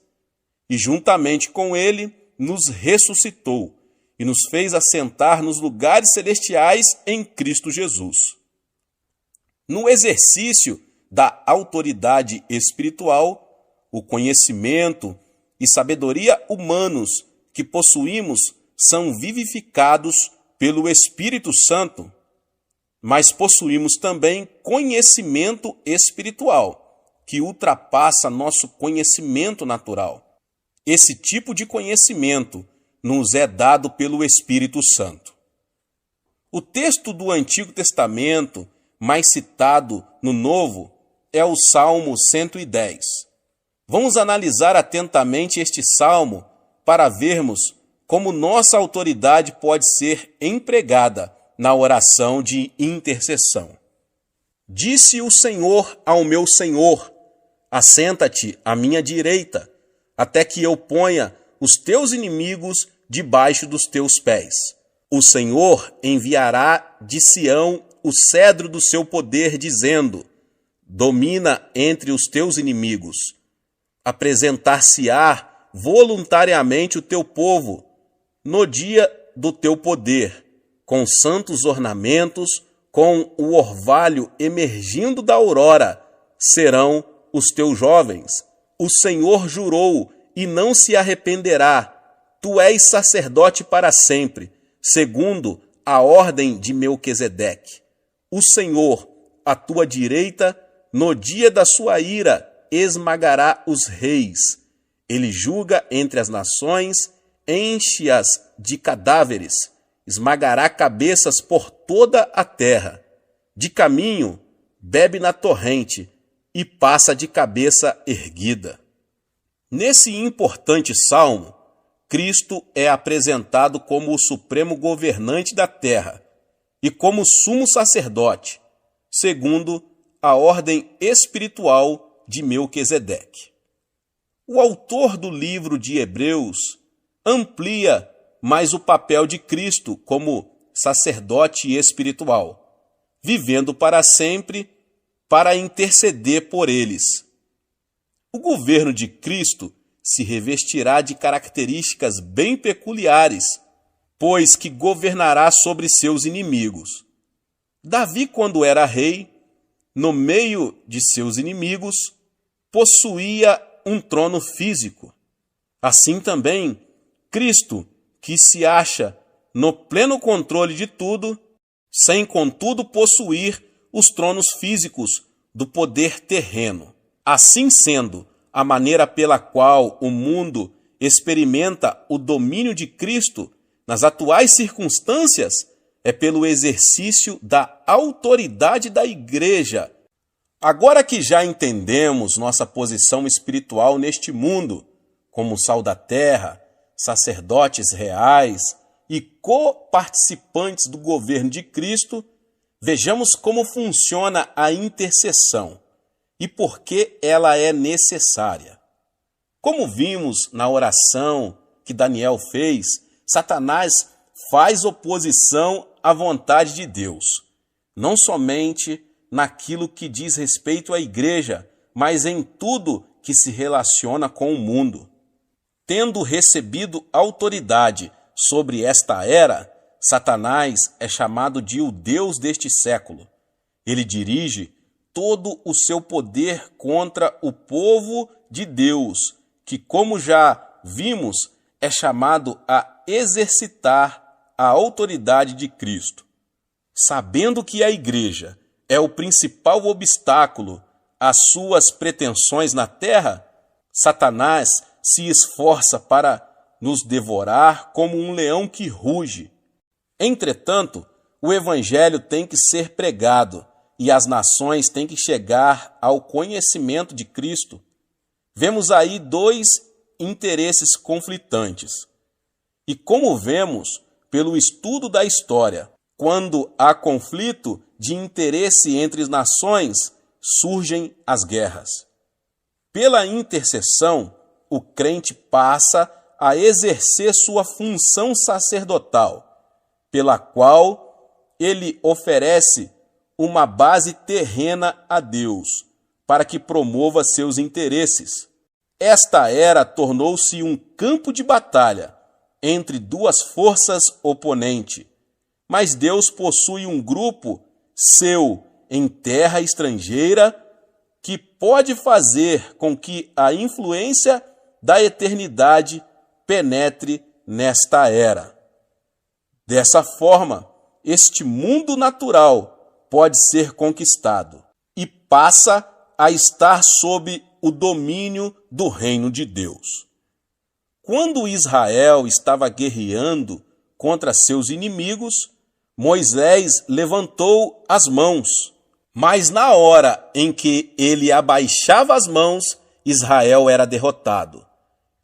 e juntamente com ele nos ressuscitou e nos fez assentar nos lugares celestiais em Cristo Jesus. No exercício da autoridade espiritual, o conhecimento e sabedoria humanos que possuímos são vivificados pelo Espírito Santo, mas possuímos também conhecimento espiritual, que ultrapassa nosso conhecimento natural. Esse tipo de conhecimento nos é dado pelo Espírito Santo. O texto do Antigo Testamento mais citado no Novo é o Salmo 110. Vamos analisar atentamente este salmo para vermos como nossa autoridade pode ser empregada na oração de intercessão. Disse o Senhor ao meu Senhor: assenta-te à minha direita, até que eu ponha os teus inimigos debaixo dos teus pés. O Senhor enviará de Sião o cedro do seu poder, dizendo: domina entre os teus inimigos. Apresentar-se-á voluntariamente o teu povo no dia do teu poder, com santos ornamentos, com o orvalho emergindo da aurora, serão os teus jovens. O Senhor jurou e não se arrependerá. Tu és sacerdote para sempre, segundo a ordem de Melquisedeque. O Senhor, à tua direita, no dia da sua ira, esmagará os reis. Ele julga entre as nações, enche-as de cadáveres, esmagará cabeças por toda a terra. De caminho, bebe na torrente e passa de cabeça erguida. Nesse importante salmo, Cristo é apresentado como o supremo governante da terra e como sumo sacerdote, segundo a ordem espiritual de Melquisedeque. O autor do livro de Hebreus amplia mais o papel de Cristo como sacerdote espiritual, vivendo para sempre para interceder por eles. O governo de Cristo se revestirá de características bem peculiares, pois que governará sobre seus inimigos. Davi, quando era rei, no meio de seus inimigos, possuía um trono físico. Assim também, Cristo, que se acha no pleno controle de tudo, sem contudo possuir os tronos físicos do poder terreno. Assim sendo, a maneira pela qual o mundo experimenta o domínio de Cristo nas atuais circunstâncias é pelo exercício da autoridade da Igreja. Agora que já entendemos nossa posição espiritual neste mundo, como sal da terra, sacerdotes reais e coparticipantes do governo de Cristo, vejamos como funciona a intercessão e por que ela é necessária. Como vimos na oração que Daniel fez, Satanás faz oposição à vontade de Deus, não somente naquilo que diz respeito à igreja, mas em tudo que se relaciona com o mundo. Tendo recebido autoridade sobre esta era, Satanás é chamado de o Deus deste século. Ele dirige todo o seu poder contra o povo de Deus, que, como já vimos, é chamado a exercitar a autoridade de Cristo. Sabendo que a igreja é o principal obstáculo às suas pretensões na terra, Satanás se esforça para nos devorar como um leão que ruge. Entretanto, o evangelho tem que ser pregado e as nações têm que chegar ao conhecimento de Cristo. Vemos aí dois interesses conflitantes. E como vemos pelo estudo da história, quando há conflito de interesse entre as nações, surgem as guerras. Pela intercessão, o crente passa a exercer sua função sacerdotal, pela qual ele oferece uma base terrena a Deus, para que promova seus interesses. Esta era tornou-se um campo de batalha entre duas forças oponentes, mas Deus possui um grupo seu em terra estrangeira que pode fazer com que a influência da eternidade penetre nesta era. Dessa forma, este mundo natural pode ser conquistado e passa a estar sob o domínio do reino de Deus. Quando Israel estava guerreando contra seus inimigos, Moisés levantou as mãos, mas na hora em que ele abaixava as mãos, Israel era derrotado.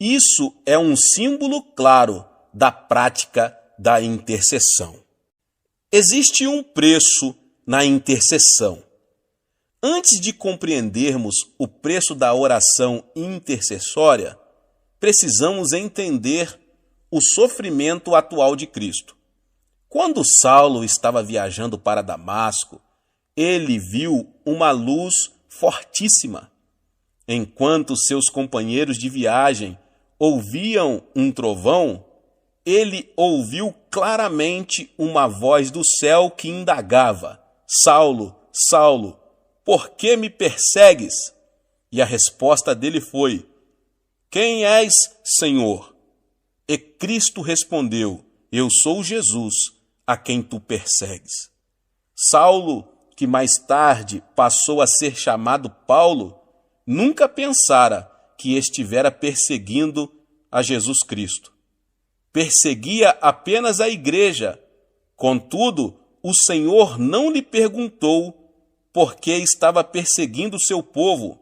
Isso é um símbolo claro da prática da intercessão. Existe um preço na intercessão. Antes de compreendermos o preço da oração intercessória, precisamos entender o sofrimento atual de Cristo. Quando Saulo estava viajando para Damasco, ele viu uma luz fortíssima. Enquanto seus companheiros de viagem ouviam um trovão, ele ouviu claramente uma voz do céu que indagava: Saulo, Saulo, por que me persegues? E a resposta dele foi: Quem és, Senhor? E Cristo respondeu: Eu sou Jesus, a quem tu persegues. Saulo, que mais tarde passou a ser chamado Paulo, nunca pensara que estivera perseguindo a Jesus Cristo. Perseguia apenas a igreja. Contudo, o Senhor não lhe perguntou por que estava perseguindo o seu povo.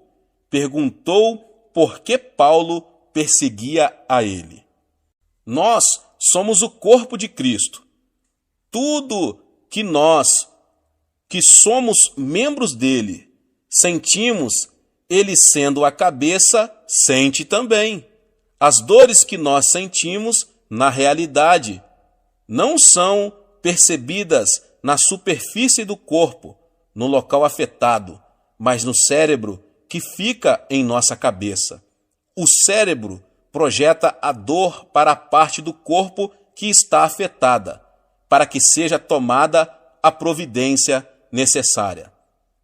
Perguntou por que Paulo perseguia a ele. Nós somos o corpo de Cristo. Tudo que nós, que somos membros dele, sentimos, ele sendo a cabeça, sente também. As dores que nós sentimos, na realidade, não são percebidas na superfície do corpo, no local afetado, mas no cérebro que fica em nossa cabeça. O cérebro projeta a dor para a parte do corpo que está afetada, para que seja tomada a providência necessária.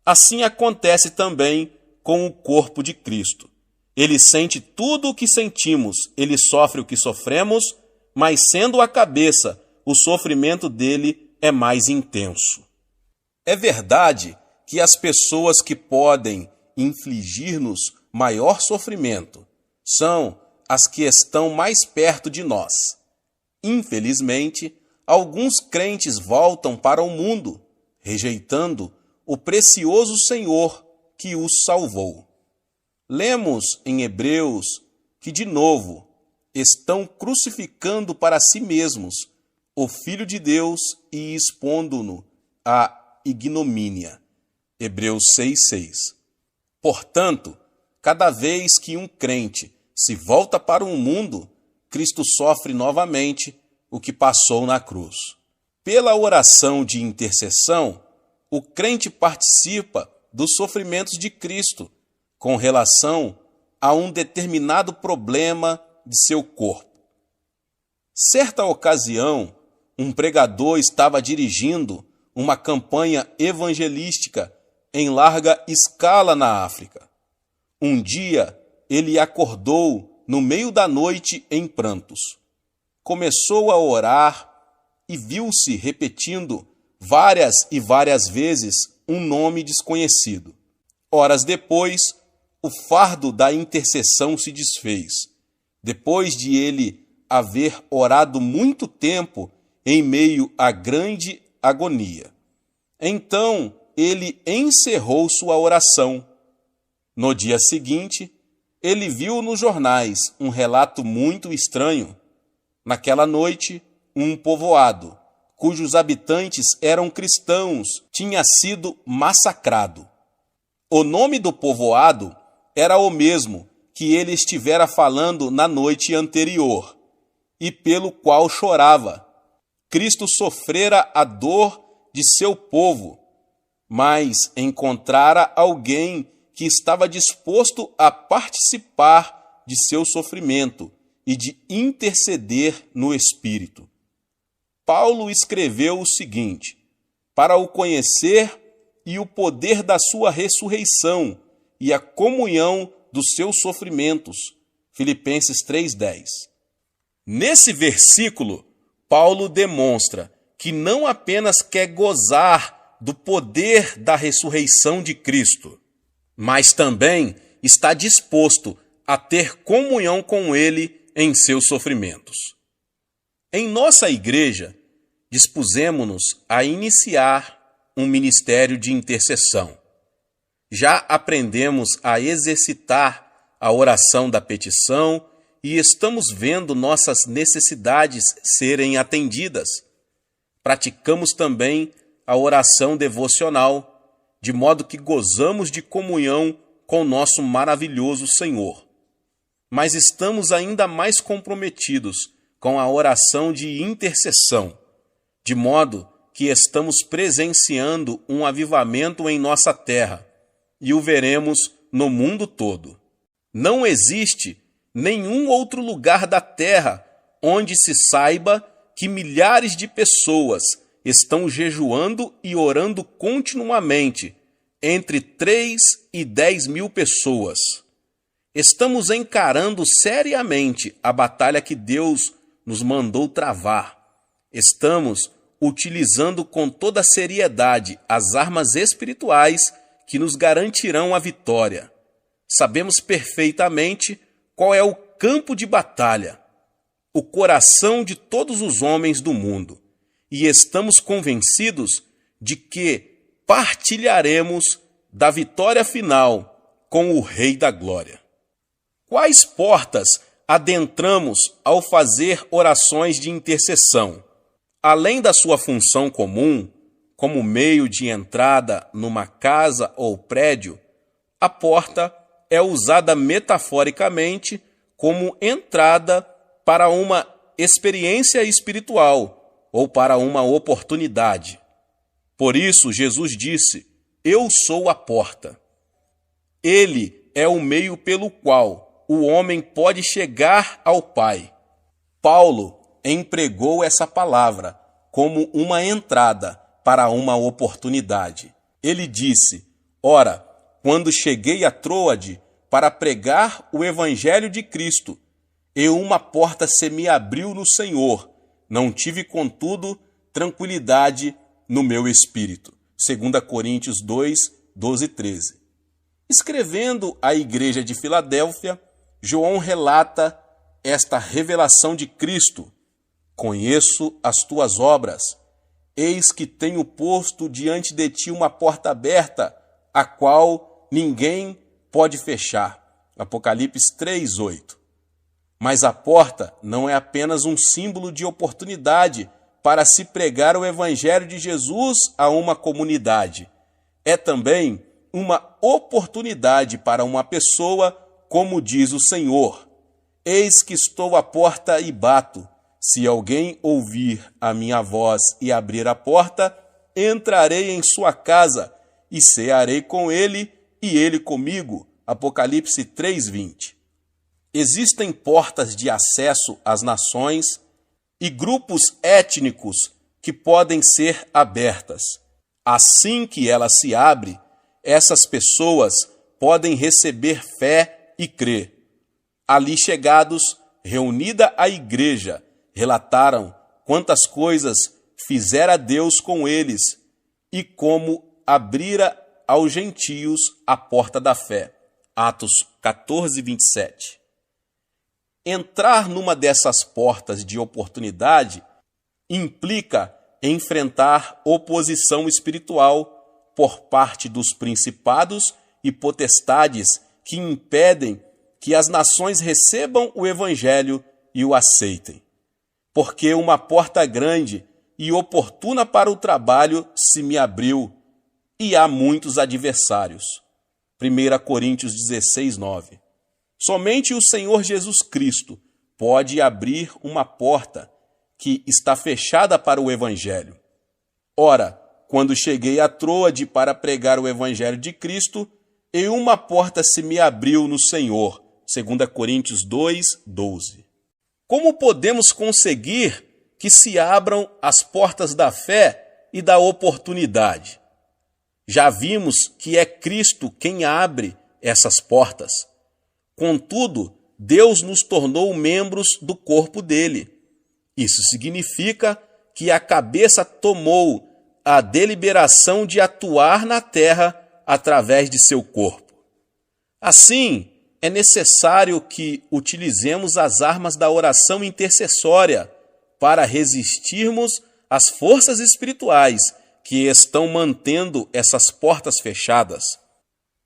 Assim acontece também com o corpo de Cristo. Ele sente tudo o que sentimos, ele sofre o que sofremos, mas sendo a cabeça, o sofrimento dele é mais intenso. É verdade que as pessoas que podem infligir-nos maior sofrimento são as que estão mais perto de nós. Infelizmente, alguns crentes voltam para o mundo, rejeitando o precioso Senhor que os salvou. Lemos em Hebreus que, de novo, estão crucificando para si mesmos o Filho de Deus e expondo-no à ignomínia. Hebreus 6,6. Portanto, cada vez que um crente se volta para o mundo, Cristo sofre novamente o que passou na cruz. Pela oração de intercessão, o crente participa dos sofrimentos de Cristo com relação a um determinado problema de seu corpo. Certa ocasião, um pregador estava dirigindo uma campanha evangelística em larga escala na África. Um dia, ele acordou no meio da noite em prantos. Começou a orar e viu-se repetindo várias e várias vezes um nome desconhecido. Horas depois, o fardo da intercessão se desfez, depois de ele haver orado muito tempo em meio à grande agonia. Então, ele encerrou sua oração. No dia seguinte, ele viu nos jornais um relato muito estranho. Naquela noite, um povoado, cujos habitantes eram cristãos, tinha sido massacrado. O nome do povoado era o mesmo que ele estivera falando na noite anterior, e pelo qual chorava. Cristo sofrera a dor de seu povo, mas encontrara alguém que estava disposto a participar de seu sofrimento e de interceder no Espírito. Paulo escreveu o seguinte: para o conhecer e o poder da sua ressurreição e a comunhão dos seus sofrimentos. Filipenses 3,10. Nesse versículo, Paulo demonstra que não apenas quer gozar do poder da ressurreição de Cristo, mas também está disposto a ter comunhão com ele em seus sofrimentos. Em nossa igreja, dispusemo-nos a iniciar um ministério de intercessão. Já aprendemos a exercitar a oração da petição e estamos vendo nossas necessidades serem atendidas. Praticamos também a oração devocional, de modo que gozamos de comunhão com nosso maravilhoso Senhor. Mas estamos ainda mais comprometidos com a oração de intercessão, de modo que estamos presenciando um avivamento em nossa terra e o veremos no mundo todo. Não existe nenhum outro lugar da terra onde se saiba que milhares de pessoas estão jejuando e orando continuamente, entre 3 e 10 mil pessoas. Estamos encarando seriamente a batalha que Deus nos mandou travar. Estamos utilizando com toda seriedade as armas espirituais que nos garantirão a vitória. Sabemos perfeitamente qual é o campo de batalha, o coração de todos os homens do mundo, e estamos convencidos de que partilharemos da vitória final com o Rei da Glória. Quais portas adentramos ao fazer orações de intercessão? Além da sua função comum, como meio de entrada numa casa ou prédio, a porta é usada metaforicamente como entrada para uma experiência espiritual ou para uma oportunidade. Por isso, Jesus disse: "Eu sou a porta." Ele é o meio pelo qual o homem pode chegar ao Pai. Paulo empregou essa palavra como uma entrada para uma oportunidade. Ele disse: ora, quando cheguei a Troade para pregar o evangelho de Cristo, e uma porta se me abriu no Senhor, não tive, contudo, tranquilidade no meu espírito. 2 Coríntios 2, 12 e 13. Escrevendo à igreja de Filadélfia, João relata esta revelação de Cristo: conheço as tuas obras, eis que tenho posto diante de ti uma porta aberta, a qual ninguém pode fechar. Apocalipse 3, 8. Mas a porta não é apenas um símbolo de oportunidade para se pregar o evangelho de Jesus a uma comunidade. É também uma oportunidade para uma pessoa, como diz o Senhor: eis que estou à porta e bato. Se alguém ouvir a minha voz e abrir a porta, entrarei em sua casa e cearei com ele e ele comigo. Apocalipse 3:20. Existem portas de acesso às nações e grupos étnicos que podem ser abertas. Assim que ela se abre, essas pessoas podem receber fé e crer. Ali chegados, reunida a igreja, relataram quantas coisas fizera Deus com eles e como abrira aos gentios a porta da fé. Atos 14, 27. Entrar numa dessas portas de oportunidade implica enfrentar oposição espiritual por parte dos principados e potestades que impedem que as nações recebam o evangelho e o aceitem. Porque uma porta grande e oportuna para o trabalho se me abriu, e há muitos adversários. 1 Coríntios 16, 9. Somente o Senhor Jesus Cristo pode abrir uma porta que está fechada para o evangelho. Ora, quando cheguei a Troade para pregar o evangelho de Cristo, e uma porta se me abriu no Senhor. 2 Coríntios 2, 12. Como podemos conseguir que se abram as portas da fé e da oportunidade? Já vimos que é Cristo quem abre essas portas. Contudo, Deus nos tornou membros do corpo dele. Isso significa que a cabeça tomou a deliberação de atuar na terra através de seu corpo. Assim, é necessário que utilizemos as armas da oração intercessória para resistirmos às forças espirituais que estão mantendo essas portas fechadas.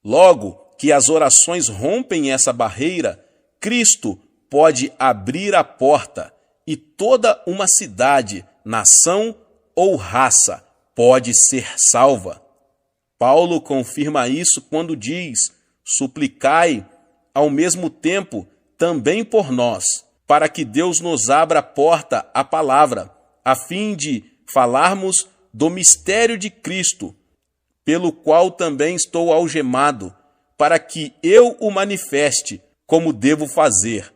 Logo que as orações rompem essa barreira, Cristo pode abrir a porta e toda uma cidade, nação ou raça pode ser salva. Paulo confirma isso quando diz: suplicai ao mesmo tempo também por nós, para que Deus nos abra a porta à palavra, a fim de falarmos do mistério de Cristo, pelo qual também estou algemado, para que eu o manifeste como devo fazer.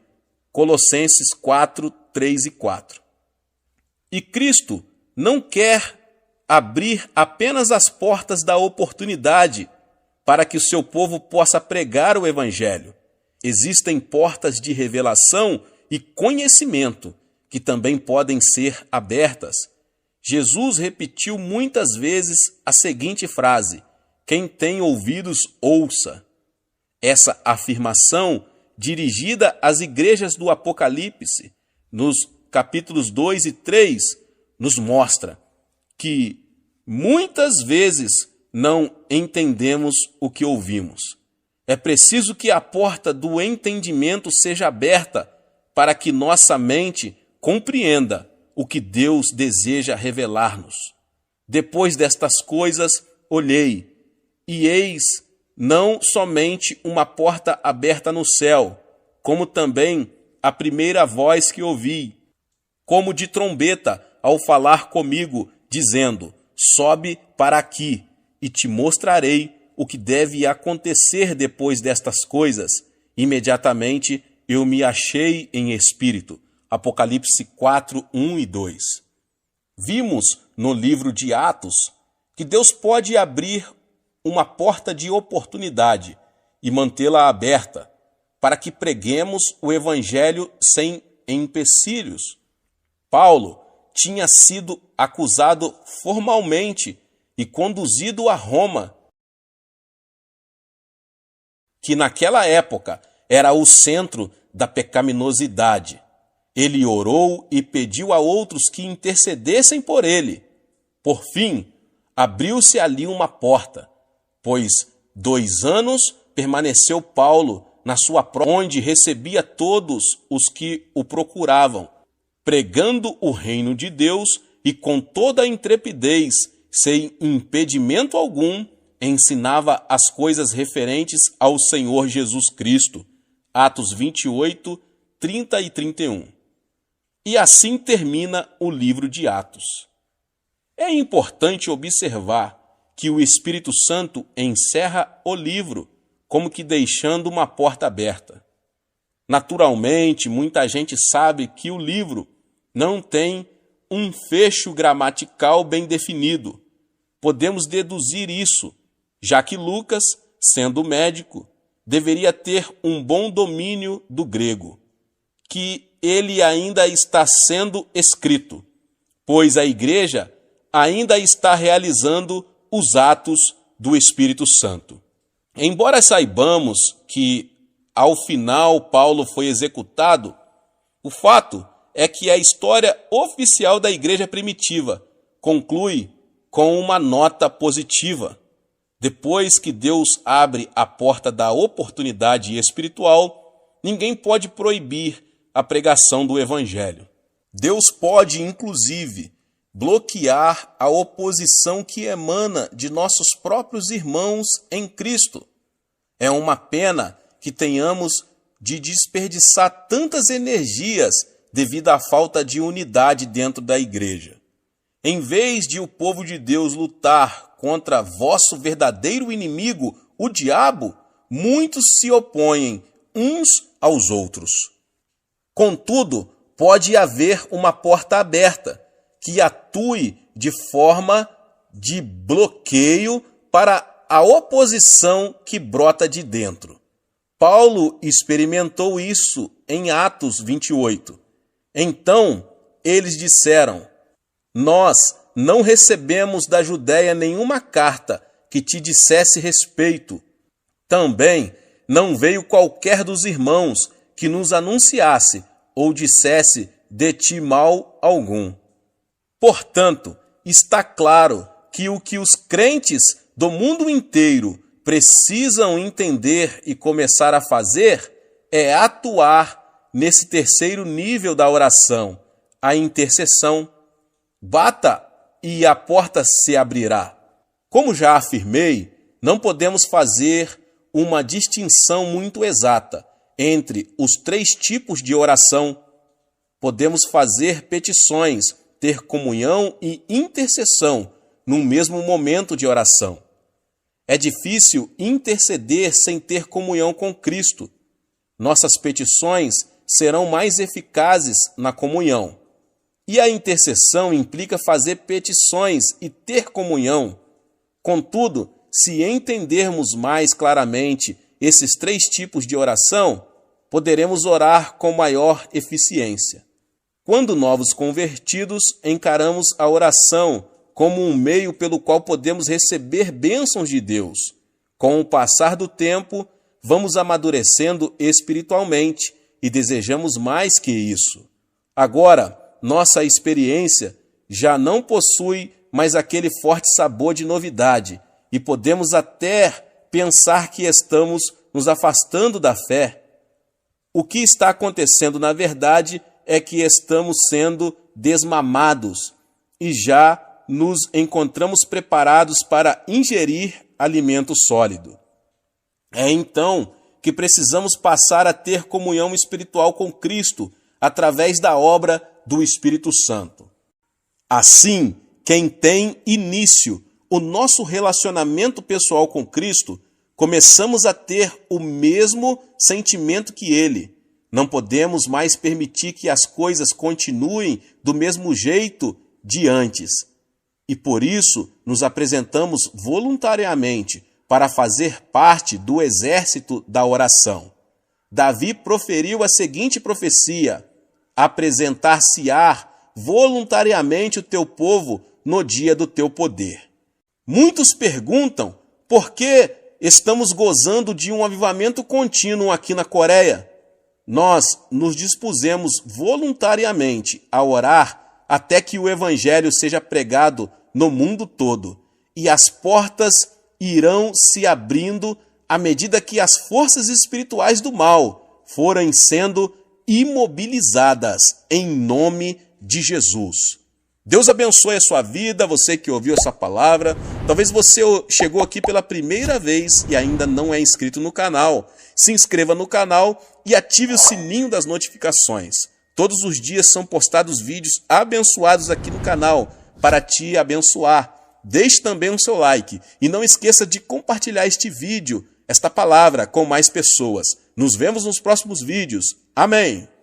Colossenses 4, 3 e 4. E Cristo não quer abrir apenas as portas da oportunidade para que o seu povo possa pregar o evangelho. Existem portas de revelação e conhecimento que também podem ser abertas. Jesus repetiu muitas vezes a seguinte frase: quem tem ouvidos, ouça. Essa afirmação, dirigida às igrejas do Apocalipse, nos capítulos 2 e 3, nos mostra que muitas vezes não entendemos o que ouvimos. É preciso que a porta do entendimento seja aberta para que nossa mente compreenda o que Deus deseja revelar-nos. Depois destas coisas, olhei, e eis não somente uma porta aberta no céu, como também a primeira voz que ouvi, como de trombeta, ao falar comigo, dizendo: sobe para aqui, e te mostrarei o que deve acontecer depois destas coisas. Imediatamente eu me achei em espírito. Apocalipse 4, 1 e 2. Vimos no livro de Atos que Deus pode abrir uma porta de oportunidade e mantê-la aberta para que preguemos o evangelho sem empecilhos. Paulo tinha sido acusado formalmente e conduzido a Roma, que naquela época era o centro da pecaminosidade. Ele orou e pediu a outros que intercedessem por ele. Por fim, abriu-se ali uma porta, pois 2 anos permaneceu Paulo na sua prova, onde recebia todos os que o procuravam, pregando o reino de Deus e com toda a intrepidez, sem impedimento algum, ensinava as coisas referentes ao Senhor Jesus Cristo. Atos 28, 30 e 31. E assim termina o livro de Atos. É importante observar que o Espírito Santo encerra o livro, como que deixando uma porta aberta. Naturalmente, muita gente sabe que o livro não tem um fecho gramatical bem definido. Podemos deduzir isso, já que Lucas, sendo médico, deveria ter um bom domínio do grego, que ele ainda está sendo escrito, pois a igreja ainda está realizando os atos do Espírito Santo. Embora saibamos que, ao final, Paulo foi executado, o fato é que a história oficial da igreja primitiva conclui com uma nota positiva. Depois que Deus abre a porta da oportunidade espiritual, ninguém pode proibir a pregação do Evangelho. Deus pode, inclusive, bloquear a oposição que emana de nossos próprios irmãos em Cristo. É uma pena que tenhamos de desperdiçar tantas energias devido à falta de unidade dentro da igreja. Em vez de o povo de Deus lutar contra vosso verdadeiro inimigo, o diabo, muitos se opõem uns aos outros. Contudo, pode haver uma porta aberta que atue de forma de bloqueio para a oposição que brota de dentro. Paulo experimentou isso em Atos 28. Então, eles disseram: nós não recebemos da Judéia nenhuma carta que te dissesse respeito. Também não veio qualquer dos irmãos que nos anunciasse ou dissesse de ti mal algum. Portanto, está claro que o que os crentes do mundo inteiro precisam entender e começar a fazer é atuar nesse terceiro nível da oração, a intercessão. Bata e a porta se abrirá. Como já afirmei, não podemos fazer uma distinção muito exata entre os 3 tipos de oração. Podemos fazer petições, ter comunhão e intercessão no mesmo momento de oração. É difícil interceder sem ter comunhão com Cristo. Nossas petições serão mais eficazes na comunhão. E a intercessão implica fazer petições e ter comunhão. Contudo, se entendermos mais claramente esses 3 tipos de oração, poderemos orar com maior eficiência. Quando novos convertidos, encaramos a oração como um meio pelo qual podemos receber bênçãos de Deus. Com o passar do tempo, vamos amadurecendo espiritualmente e desejamos mais que isso. Agora, nossa experiência já não possui mais aquele forte sabor de novidade e podemos até pensar que estamos nos afastando da fé. O que está acontecendo, na verdade, é que estamos sendo desmamados e já nos encontramos preparados para ingerir alimento sólido. É então que precisamos passar a ter comunhão espiritual com Cristo através da obra do Espírito Santo. Assim, quem tem início o nosso relacionamento pessoal com Cristo, começamos a ter o mesmo sentimento que Ele. Não podemos mais permitir que as coisas continuem do mesmo jeito de antes. e por isso nos apresentamos voluntariamente para fazer parte do exército da oração. Davi proferiu a seguinte profecia: apresentar-se-á voluntariamente o teu povo no dia do teu poder. Muitos perguntam por que estamos gozando de um avivamento contínuo aqui na Coreia. Nós nos dispusemos voluntariamente a orar até que o evangelho seja pregado no mundo todo, e as portas irão se abrindo à medida que as forças espirituais do mal forem sendo imobilizadas em nome de Jesus. Deus abençoe a sua vida, você que ouviu essa palavra. Talvez você chegou aqui pela primeira vez e ainda não é inscrito no canal. Se inscreva no canal e ative o sininho das notificações. Todos os dias são postados vídeos abençoados aqui no canal para te abençoar. Deixe também um seu like e não esqueça de compartilhar este vídeo, esta palavra, com mais pessoas. Nos vemos nos próximos vídeos. Amém!